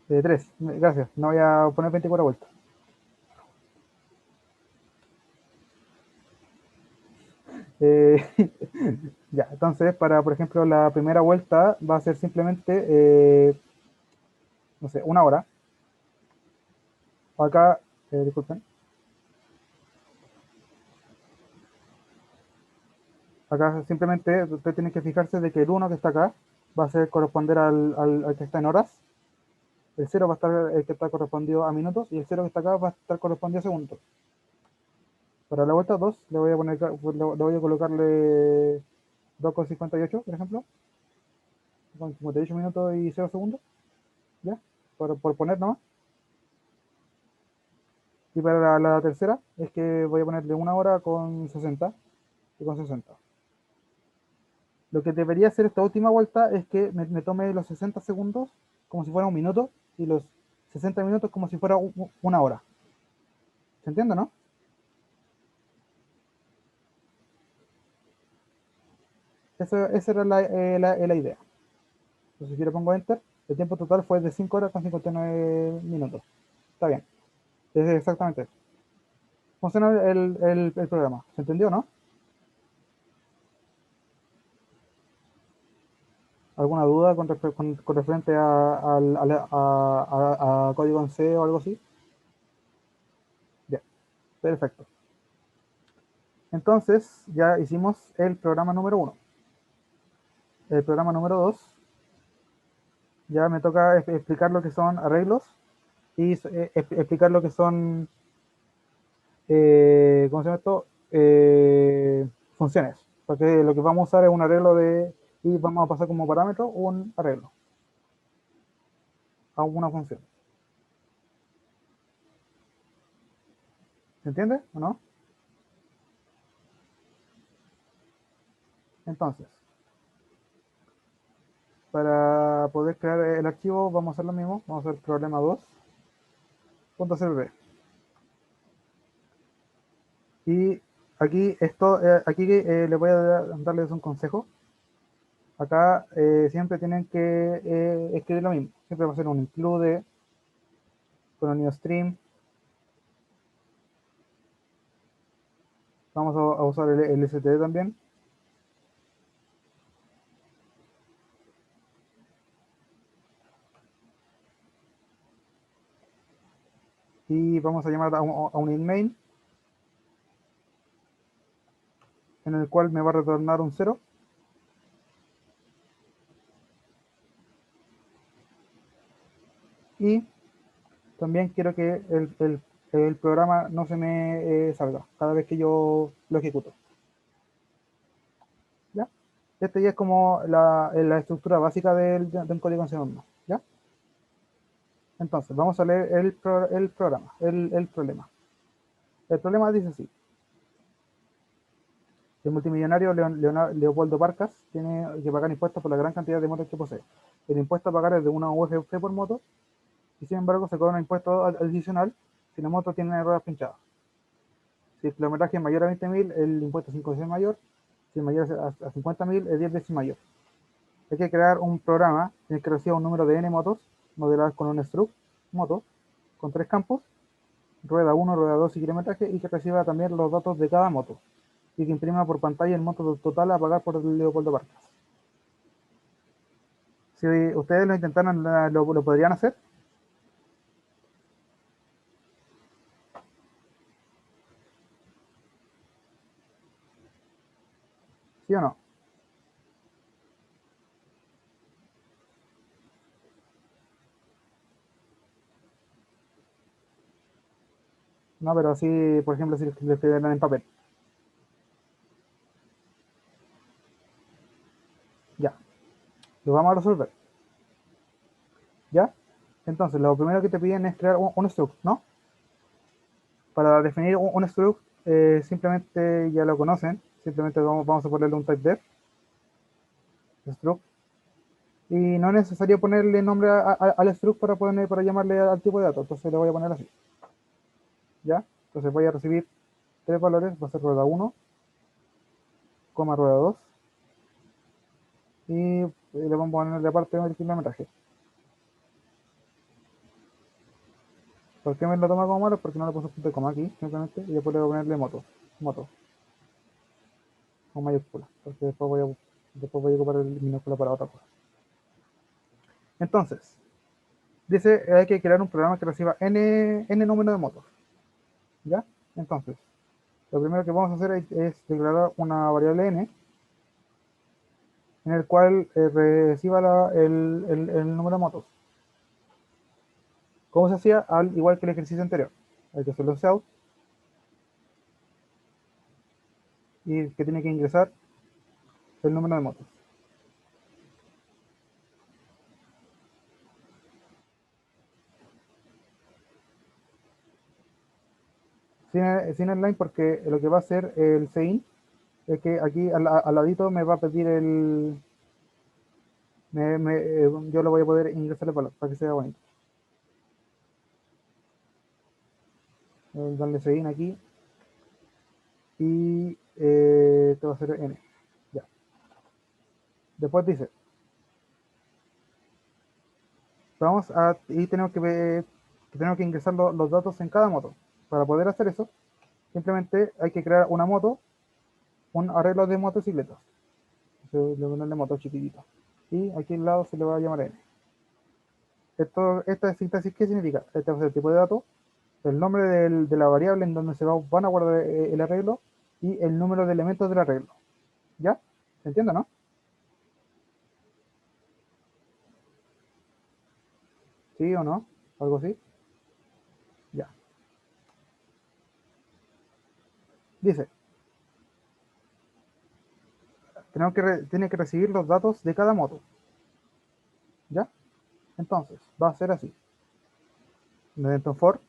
3, gracias. No voy a poner 24 vueltas. Eh, ya, entonces, por ejemplo, la primera vuelta va a ser simplemente, no sé, una hora. Acá, disculpen, acá simplemente usted tiene que fijarse de que el uno que está acá va a ser corresponder al que está en horas, el cero va a estar el que está correspondido a minutos y el cero que está acá va a estar correspondido a segundos. Para la vuelta 2 le voy a poner, le voy a colocarle 2,58, por ejemplo, con 58 minutos y 0 segundos, ¿ya? Por poner nomás. Y para la tercera es que voy a ponerle una hora con 60 y con 60. Lo que debería hacer esta última vuelta es que me tome los 60 segundos como si fuera un minuto y los 60 minutos como si fuera una hora. ¿Se entiende, no? Esa era la idea. Entonces, si le pongo Enter, el tiempo total fue de 5 horas con 59 minutos. Está bien. Es exactamente eso. Funciona el programa. ¿Se entendió, no? ¿Alguna duda con referente a código en C o algo así? Bien, perfecto. Entonces, ya hicimos el programa número 1. El programa número 2, ya me toca explicar lo que son arreglos y explicar lo que son, ¿cómo se llama esto? Funciones. Porque lo que vamos a usar es un arreglo y vamos a pasar como parámetro un arreglo a una función. ¿Se entiende o no? Entonces, para poder crear el archivo vamos a hacer lo mismo. Vamos a hacer problema2.cpp. Y aquí le voy a darles un consejo. Acá siempre tienen que escribir lo mismo. Siempre va a ser un include con un new stream. Vamos a usar el STD también. Y vamos a llamar a un inmain, en el cual me va a retornar un 0. Y también quiero que el programa no se me salga cada vez que yo lo ejecuto. ¿Ya? Este ya es como la estructura básica de un código en C++. ¿Ya? Entonces, vamos a leer el programa, el problema. El problema dice así. El multimillonario Leopoldo Barcas tiene que pagar impuestos por la gran cantidad de motos que posee. El impuesto a pagar es de una UFP por moto, y sin embargo se cobra un impuesto adicional si la moto tiene ruedas pinchadas. Si el kilometraje es mayor a 20.000, el impuesto es 5 veces mayor. Si es mayor a 50.000, es 10 veces mayor. Hay que crear un programa en el que reciba un número de N motos, modeladas con un struct moto, con 3 campos, rueda 1, rueda 2 y kilometraje, y que reciba también los datos de cada moto, y que imprima por pantalla el monto total a pagar por el Leopoldo Barcas. Si ustedes lo intentaran, lo podrían hacer. ¿Sí o no? No, pero sí, por ejemplo, si lo escribieran en papel. Ya, lo vamos a resolver. ¿Ya? Entonces, lo primero que te piden es crear un struct, ¿no? Para definir un struct, simplemente ya lo conocen. Simplemente vamos a ponerle un type def struct. Y no es necesario ponerle nombre al struct para llamarle al tipo de datos. Entonces le voy a poner así. ¿Ya? Entonces voy a recibir 3 valores. Va a ser rueda 1, coma rueda 2. Y le vamos a poner de aparte el kilometraje. ¿Por qué me lo toma como malo? Porque no le puse punto de coma aquí, simplemente, y después le voy a ponerle moto, con mayúscula, porque después voy a ocupar el minúscula para otra cosa. Entonces, dice hay que crear un programa que reciba n número de motos. ¿Ya? Entonces, lo primero que vamos a hacer es declarar una variable n, en el cual reciba el número de motos. ¿Cómo se hacía? Al igual que el ejercicio anterior. Hay que hacerlo out, y que tiene que ingresar el número de motos. Sin el line, porque lo que va a hacer el sein es que aquí al ladito me va a pedir yo lo voy a poder ingresar el valor para que sea bonito. Darle sein aquí, y esto va a ser n. Ya. Después dice, y tenemos que ingresar los datos en cada moto. Para poder hacer eso, simplemente hay que crear una moto, un arreglo de motocicletas. Le voy a de moto chiquitito. Y aquí al lado se le va a llamar n. Esta sintaxis, ¿qué significa? Este va a ser el tipo de dato, el nombre de la variable en donde van a guardar el arreglo, y el número de elementos del arreglo. ¿Ya? ¿Se entiende, no? ¿Sí o no? ¿Algo así? Ya. Dice, tiene que recibir los datos de cada moto. ¿Ya? Entonces, va a ser así. Dentro for,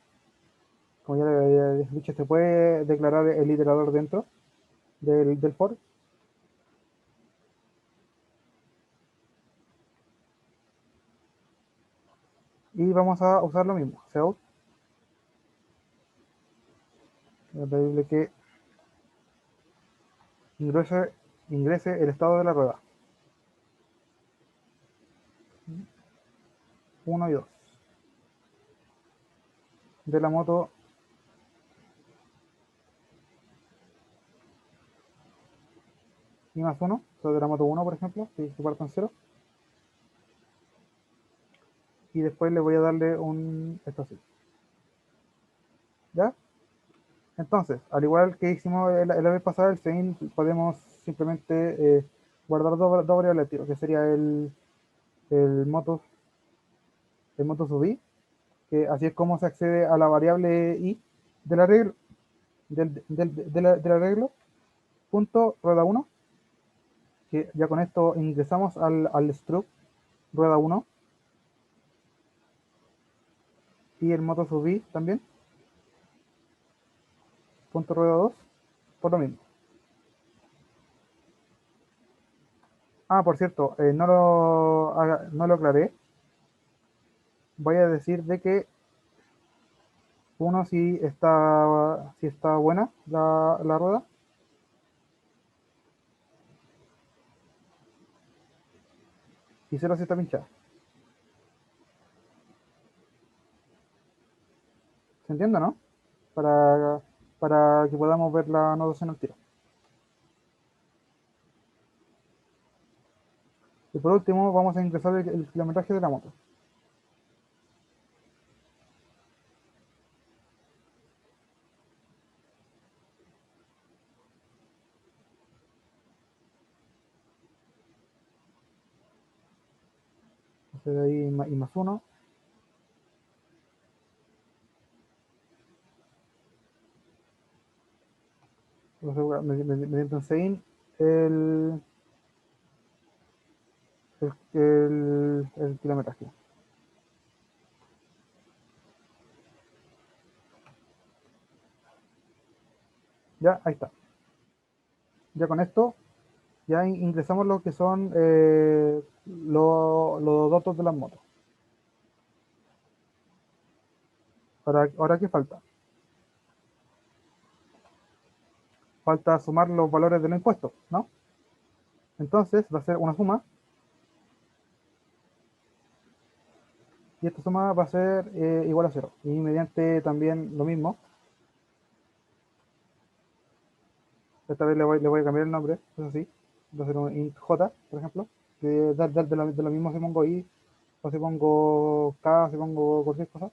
como ya le había dicho, se puede declarar el iterador dentro del for. Y vamos a usar lo mismo. Out. Voy a pedirle que ingrese, ingrese el estado de la rueda. 1 y 2. De la moto y más 1. O sea, de la moto 1, por ejemplo, que parta en 0. Y después le voy a darle esto así. ¿Ya? Entonces, al igual que hicimos la vez pasada, el sein podemos simplemente guardar dos variables al tiro, que sería el moto, el moto sub i, que así es como se accede a la variable i del arreglo, del arreglo, punto rueda 1, que ya con esto ingresamos al struct rueda 1 y el moto sub i también, punto rueda 2, por lo mismo. Ah, por cierto, no lo aclaré. Voy a decir de que uno si está buena la rueda, y cero si está pinchada. ¿Se entiende, no? Para, para que podamos ver la anotación al tiro. Y por último, vamos a ingresar el kilometraje de la moto. Entonces de ahí y más uno. Entonces, mediante un sein, el, el kilometraje. Ya, ahí está. Ya con esto, ya ingresamos lo que son los datos de las motos. Ahora, ¿qué falta? Falta sumar los valores de los impuestos, ¿no? Entonces va a ser una suma, y esta suma va a ser igual a 0. Y mediante también lo mismo, esta vez le voy a cambiar el nombre, eso sí, va a ser un int j, por ejemplo, que de lo mismo si pongo i, o si pongo k, o si pongo cualquier cosa.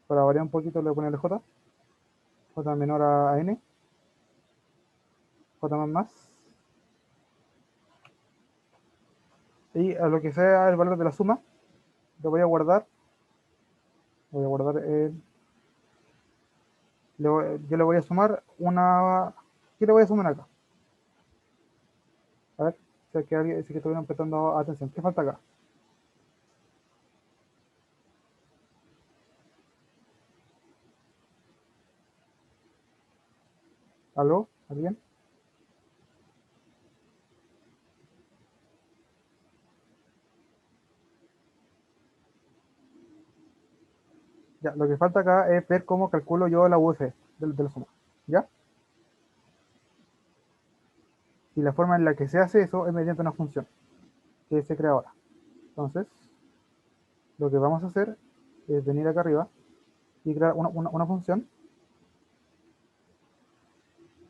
Para variar un poquito le voy a poner j, j menor a n, j más, y a lo que sea el valor de la suma, lo voy a guardar yo le voy a sumar ¿qué le voy a sumar acá? A ver, si que estuvieron prestando atención. ¿Qué falta acá? ¿Algo? ¿Alguien? Ya, lo que falta acá es ver cómo calculo yo la UF de la suma. ¿Ya? Y la forma en la que se hace eso es mediante una función que se crea ahora. Entonces, lo que vamos a hacer es venir acá arriba y crear una función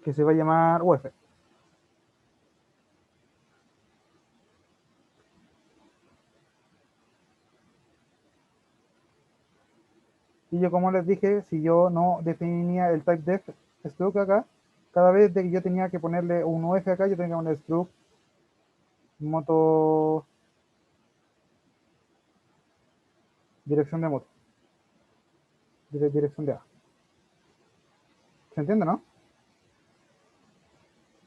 que se va a llamar UF. Y yo, como les dije, si yo no definía el typedef struct acá, cada vez de que yo tenía que ponerle un UF acá, yo tenía que poner struct moto dirección de moto, dirección de A. ¿Se entiende, no?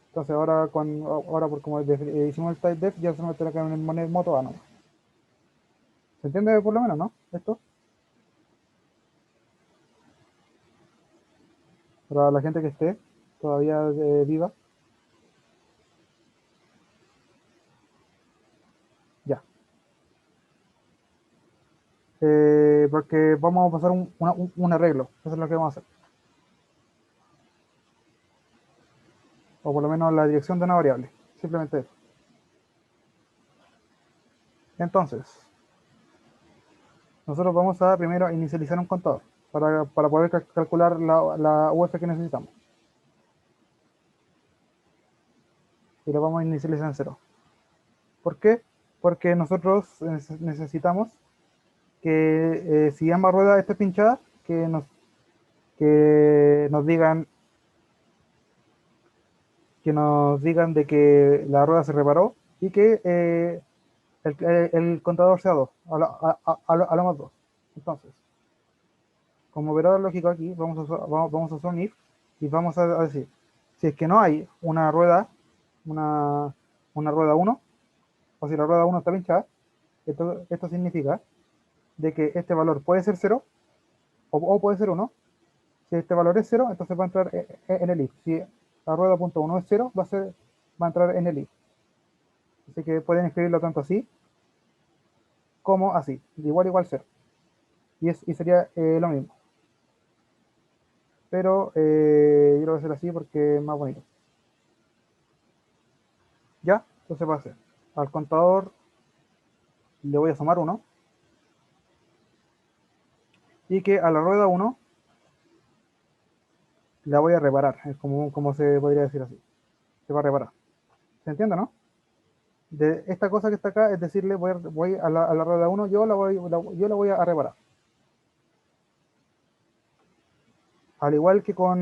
Entonces ahora por como hicimos el typedef, ya se me tiene que poner moto A, ¿no? ¿Se entiende por lo menos, no? Esto, para la gente que esté todavía viva, ya. Porque vamos a pasar un arreglo, eso es lo que vamos a hacer. o por lo menos la dirección de una variable, simplemente eso. Entonces, nosotros vamos a primero inicializar un contador para poder calcular la UF que necesitamos. Y lo vamos a inicializar en cero. ¿Por qué? Porque nosotros necesitamos que si ambas ruedas estén pinchadas, que nos digan de que la rueda se reparó y que el contador sea 2, a lo más 2. Entonces, como operador lógico aquí, vamos a usar un if y vamos a decir, si es que no hay una rueda 1, o si la rueda 1 está pinchada, esto significa de que este valor puede ser 0 o puede ser 1. Si este valor es 0, entonces va a entrar en el if. Si la rueda punto 1 es 0, va a entrar en el if. Así que pueden escribirlo tanto así como así, de igual 0. Y sería lo mismo. Pero yo lo voy a hacer así porque es más bonito. ¿Ya? Entonces va a ser, al contador le voy a sumar 1 y que a la rueda 1 la voy a reparar. Es como se podría decir así. Se va a reparar. ¿Se entiende, no? De esta cosa que está acá, es decirle, voy a la rueda 1, yo la voy a reparar. Al igual que con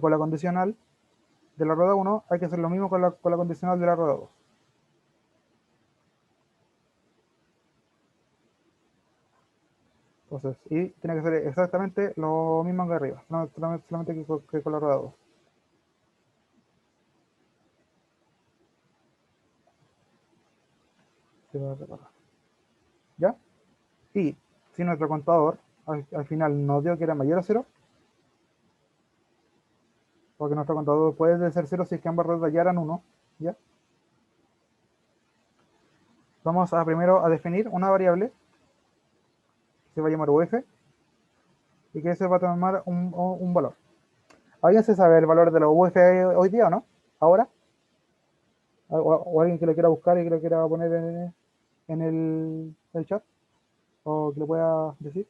la condicional de la rueda 1, hay que hacer lo mismo con la condicional de la rueda 2. Entonces, y tiene que ser exactamente lo mismo que arriba, solamente que con la rueda 2. Se va a reparar. ¿Ya? Y si nuestro contador al final nos dio que era mayor a 0, porque nuestro contador puede ser 0 si es que ambas ruedas ya eran 1, ¿ya? Vamos a primero a definir una variable que se va a llamar UF y que se va a tomar un valor. ¿Alguien se sabe el valor de la UF hoy día o no? ¿Ahora? ¿O alguien que lo quiera buscar y que lo quiera poner en el chat? ¿O que lo pueda decir?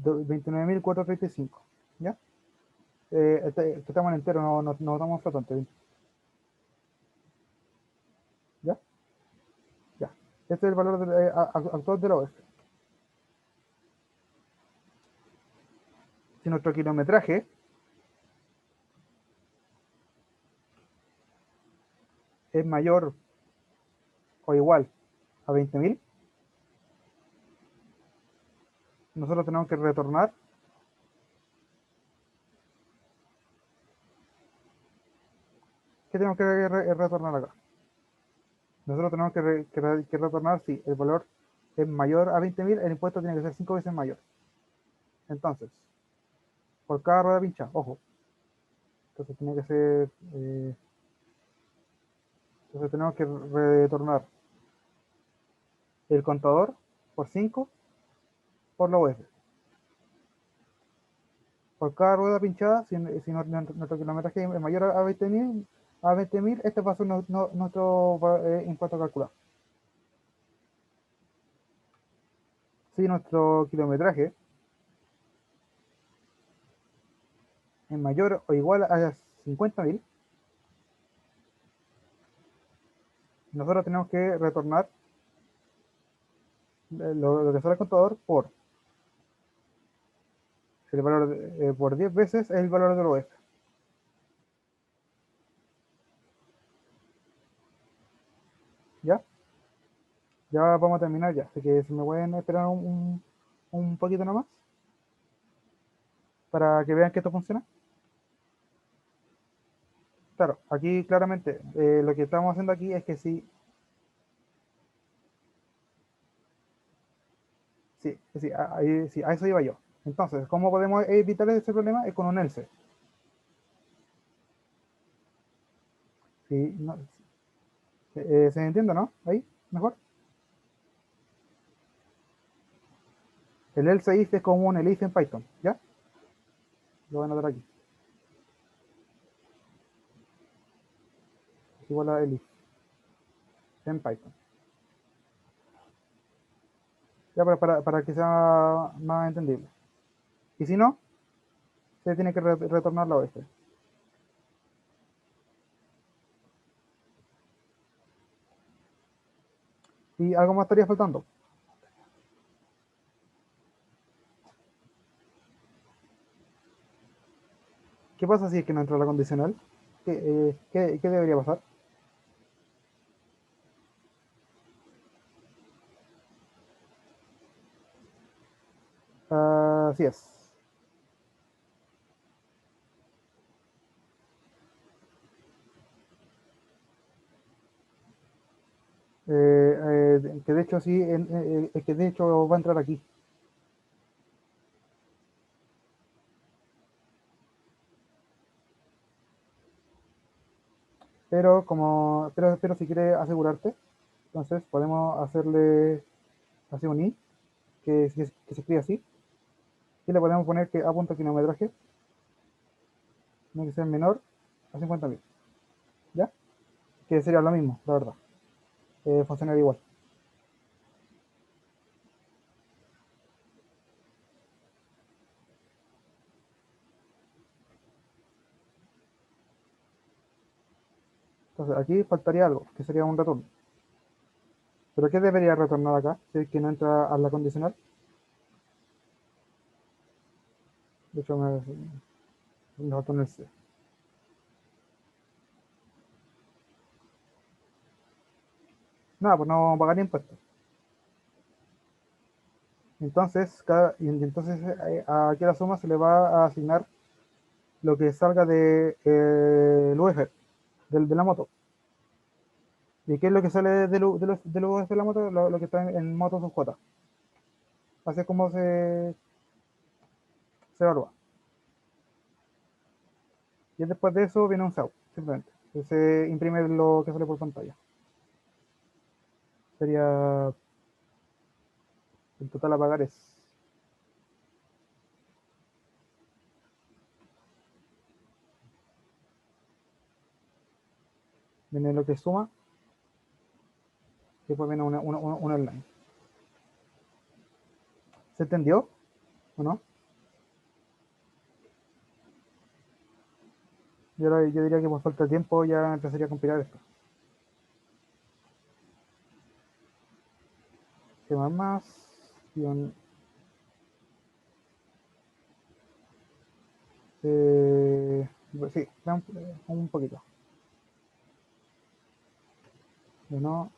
29.435, ¿ya? Estamos en entero, no estamos flotantes, ¿ya? Ya. Este es el valor actual de la OF. Si nuestro kilometraje es mayor o igual a 20.000, nosotros tenemos que retornar. ¿Qué tenemos que retornar acá? Nosotros tenemos que retornar si el valor es mayor a 20.000, el impuesto tiene que ser 5 veces mayor. Entonces, por cada rueda pincha, ojo. Entonces tiene que ser. Entonces tenemos que retornar el contador por 5 por la UF. Por cada rueda pinchada, si nuestro kilometraje es mayor a 20.000, este va a ser nuestro impuesto calculado. Si nuestro kilometraje es mayor o igual a 50.000, nosotros tenemos que retornar lo que sale el contador el valor por 10 veces el valor de la UF. ¿Ya? Ya vamos a terminar ya. Así que si me pueden esperar un poquito nomás para que vean que esto funciona. Claro, aquí claramente lo que estamos haciendo aquí es que sí, a eso iba yo. Entonces, ¿cómo podemos evitar ese problema? Es con un else. Sí, no, ¿se entiende, no? Ahí, mejor. El else if es como un elif en Python, ¿ya? Lo voy a anotar aquí. Es igual a elif en Python. Ya para que sea más entendible. Y si no, se tiene que retornar la OF. Y algo más estaría faltando. ¿Qué pasa si es que no entra la condicional? ¿Qué debería pasar? Así es. Que de hecho sí, que de hecho va a entrar aquí. Pero si quieres asegurarte, entonces podemos hacerle así un i, que se escribe así, y le podemos poner que a.kilometraje tiene que ser menor a 50.000, ¿ya? Que sería lo mismo, la verdad. Funcionaría igual. Entonces aquí faltaría algo, que sería un retorno. ¿Pero qué debería retornar acá? Si es que no entra a la condicional. De hecho, me faltó en el C. Nada, pues no vamos a pagar impuestos. Entonces, aquí a la suma se le va a asignar lo que salga de el UF, de la moto. ¿Y qué es lo que sale del UF de la moto? Lo que está en moto sub J. Así es como se evalúa. Y después de eso viene un SAU, simplemente. Que se imprime lo que sale por pantalla. Sería el total a pagar es. Viene lo que suma, y después viene una online. ¿Se entendió o no? Yo diría que por falta de tiempo ya empezaría a compilar esto. ¿Qué más? Guión, pues sí, un poquito. De no,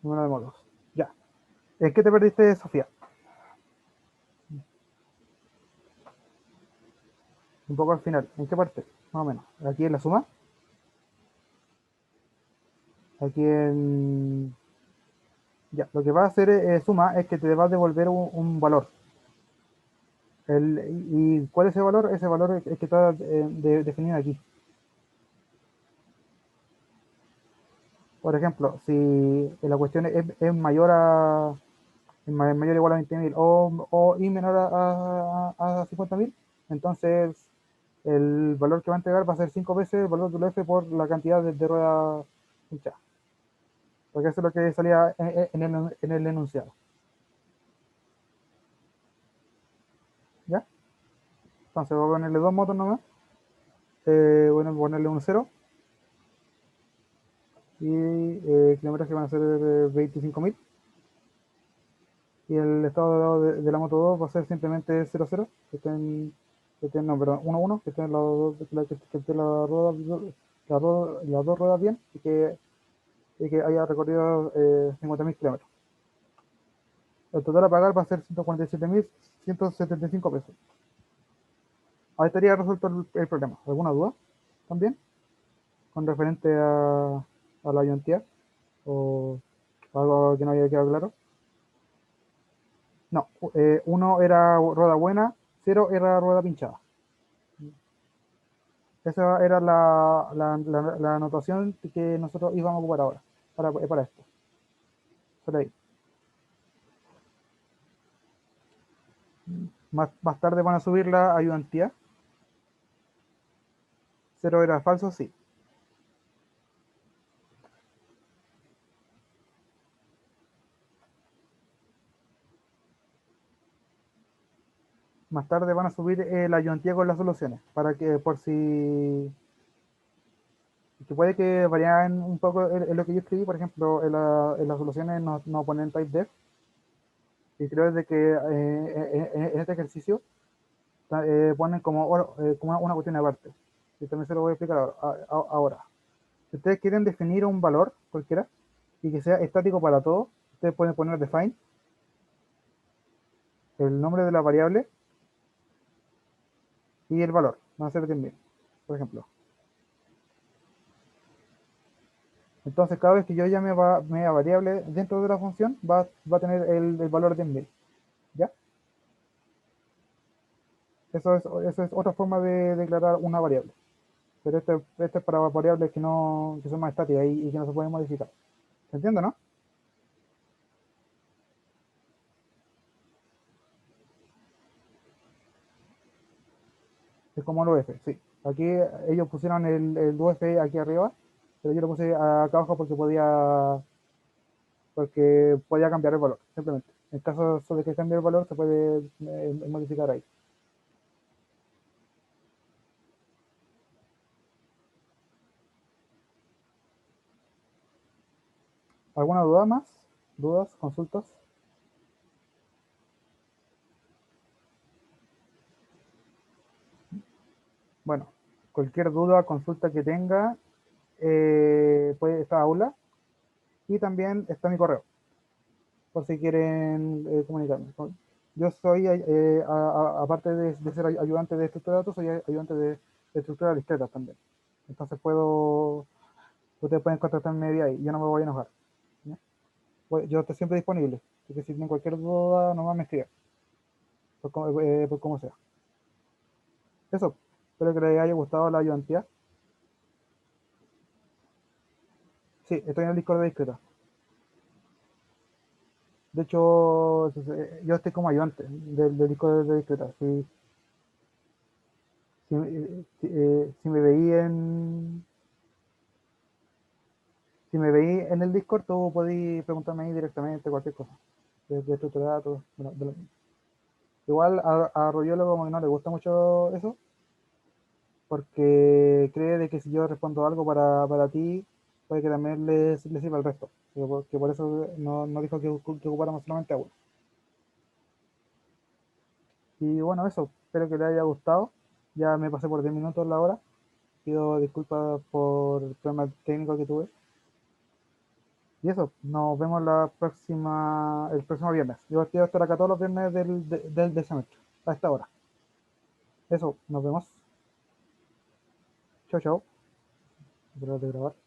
número de modos. Ya. ¿En qué te perdiste, Sofía? Un poco al final. ¿En qué parte? Más o menos. Aquí en la suma. Aquí en. Ya. Lo que va a hacer suma es que te va a devolver un valor. ¿Y cuál es ese valor? Ese valor es el que está definido aquí. Por ejemplo, si la cuestión es mayor a mayor o igual a 20.000 y menor a 50.000, entonces el valor que va a entregar va a ser 5 veces el valor del F por la cantidad de ruedas hinchadas. Porque eso es lo que salía en el enunciado. ¿Ya? Entonces voy a ponerle dos motos nomás. Voy a ponerle un 0 y kilometraje van a ser 25.000. Y el estado de la moto 2 va a ser simplemente 00, no, perdón, 11, que estén que estén las dos ruedas bien y que haya recorrido 50.000 kilómetros. El total a pagar va a ser 147.175 pesos. Ahí estaría resuelto el problema. ¿Alguna duda también con referente a la ayuntía o algo que no haya quedado claro? No, 1 era rueda buena, 0 era rueda pinchada. Esa era la anotación que nosotros íbamos a ocupar ahora, para esto. Por ahí. Más tarde van a subir la ayudantía. Cero era falso, sí. Más tarde van a subir la ayudantía con las soluciones, para que por si... Que puede que varíen un poco en lo que yo escribí, por ejemplo, en las soluciones no ponen type y creo de que en este ejercicio ponen como una cuestión aparte. Y también se lo voy a explicar ahora. Si ustedes quieren definir un valor cualquiera y que sea estático para todo, ustedes pueden poner define, el nombre de la variable y el valor. Van a ser 10.000, por ejemplo. Entonces, cada vez que yo llame a variable dentro de la función, va a tener el valor 10.000. ¿Ya? Eso es otra forma de declarar una variable. Pero este es para variables que son más estáticas y que no se pueden modificar. ¿Se entiende, no? Es como el UF, sí. Aquí ellos pusieron el UF aquí arriba, pero yo lo puse acá abajo porque podía cambiar el valor, simplemente. En caso de que cambie el valor, se puede modificar ahí. ¿Alguna duda más? ¿Dudas? ¿Consultas? Bueno, cualquier duda, consulta que tenga, puede estar aula y también está mi correo, por si quieren comunicarme. Yo soy, aparte de ser ayudante de estructura de datos, soy ayudante de estructura discreta también. Entonces ustedes pueden contactarme vía ahí, yo no me voy a enojar. ¿Ya? Yo estoy siempre disponible, así que si tienen cualquier duda, nomás me escriban, por como sea. Eso, espero que les haya gustado la ayudantía. Sí, estoy en el Discord de discreta. De hecho, yo estoy como ayudante del Discord de discreta. Si me veí en el Discord, tú podías preguntarme ahí directamente cualquier cosa. De estructura de datos. Bueno, igual a Royolo como que no le gusta mucho eso, porque cree de que si yo respondo algo para ti, puede que también le sirva al resto. Que por eso no dijo que ocupáramos solamente a uno. Y bueno, eso. Espero que le haya gustado. Ya me pasé por 10 minutos la hora. Pido disculpas por el problema técnico que tuve. Y eso, nos vemos el próximo viernes. Yo voy a estar acá todos los viernes del semestre, a esta hora. Eso, nos vemos. Chao, chao. Espero de grabar.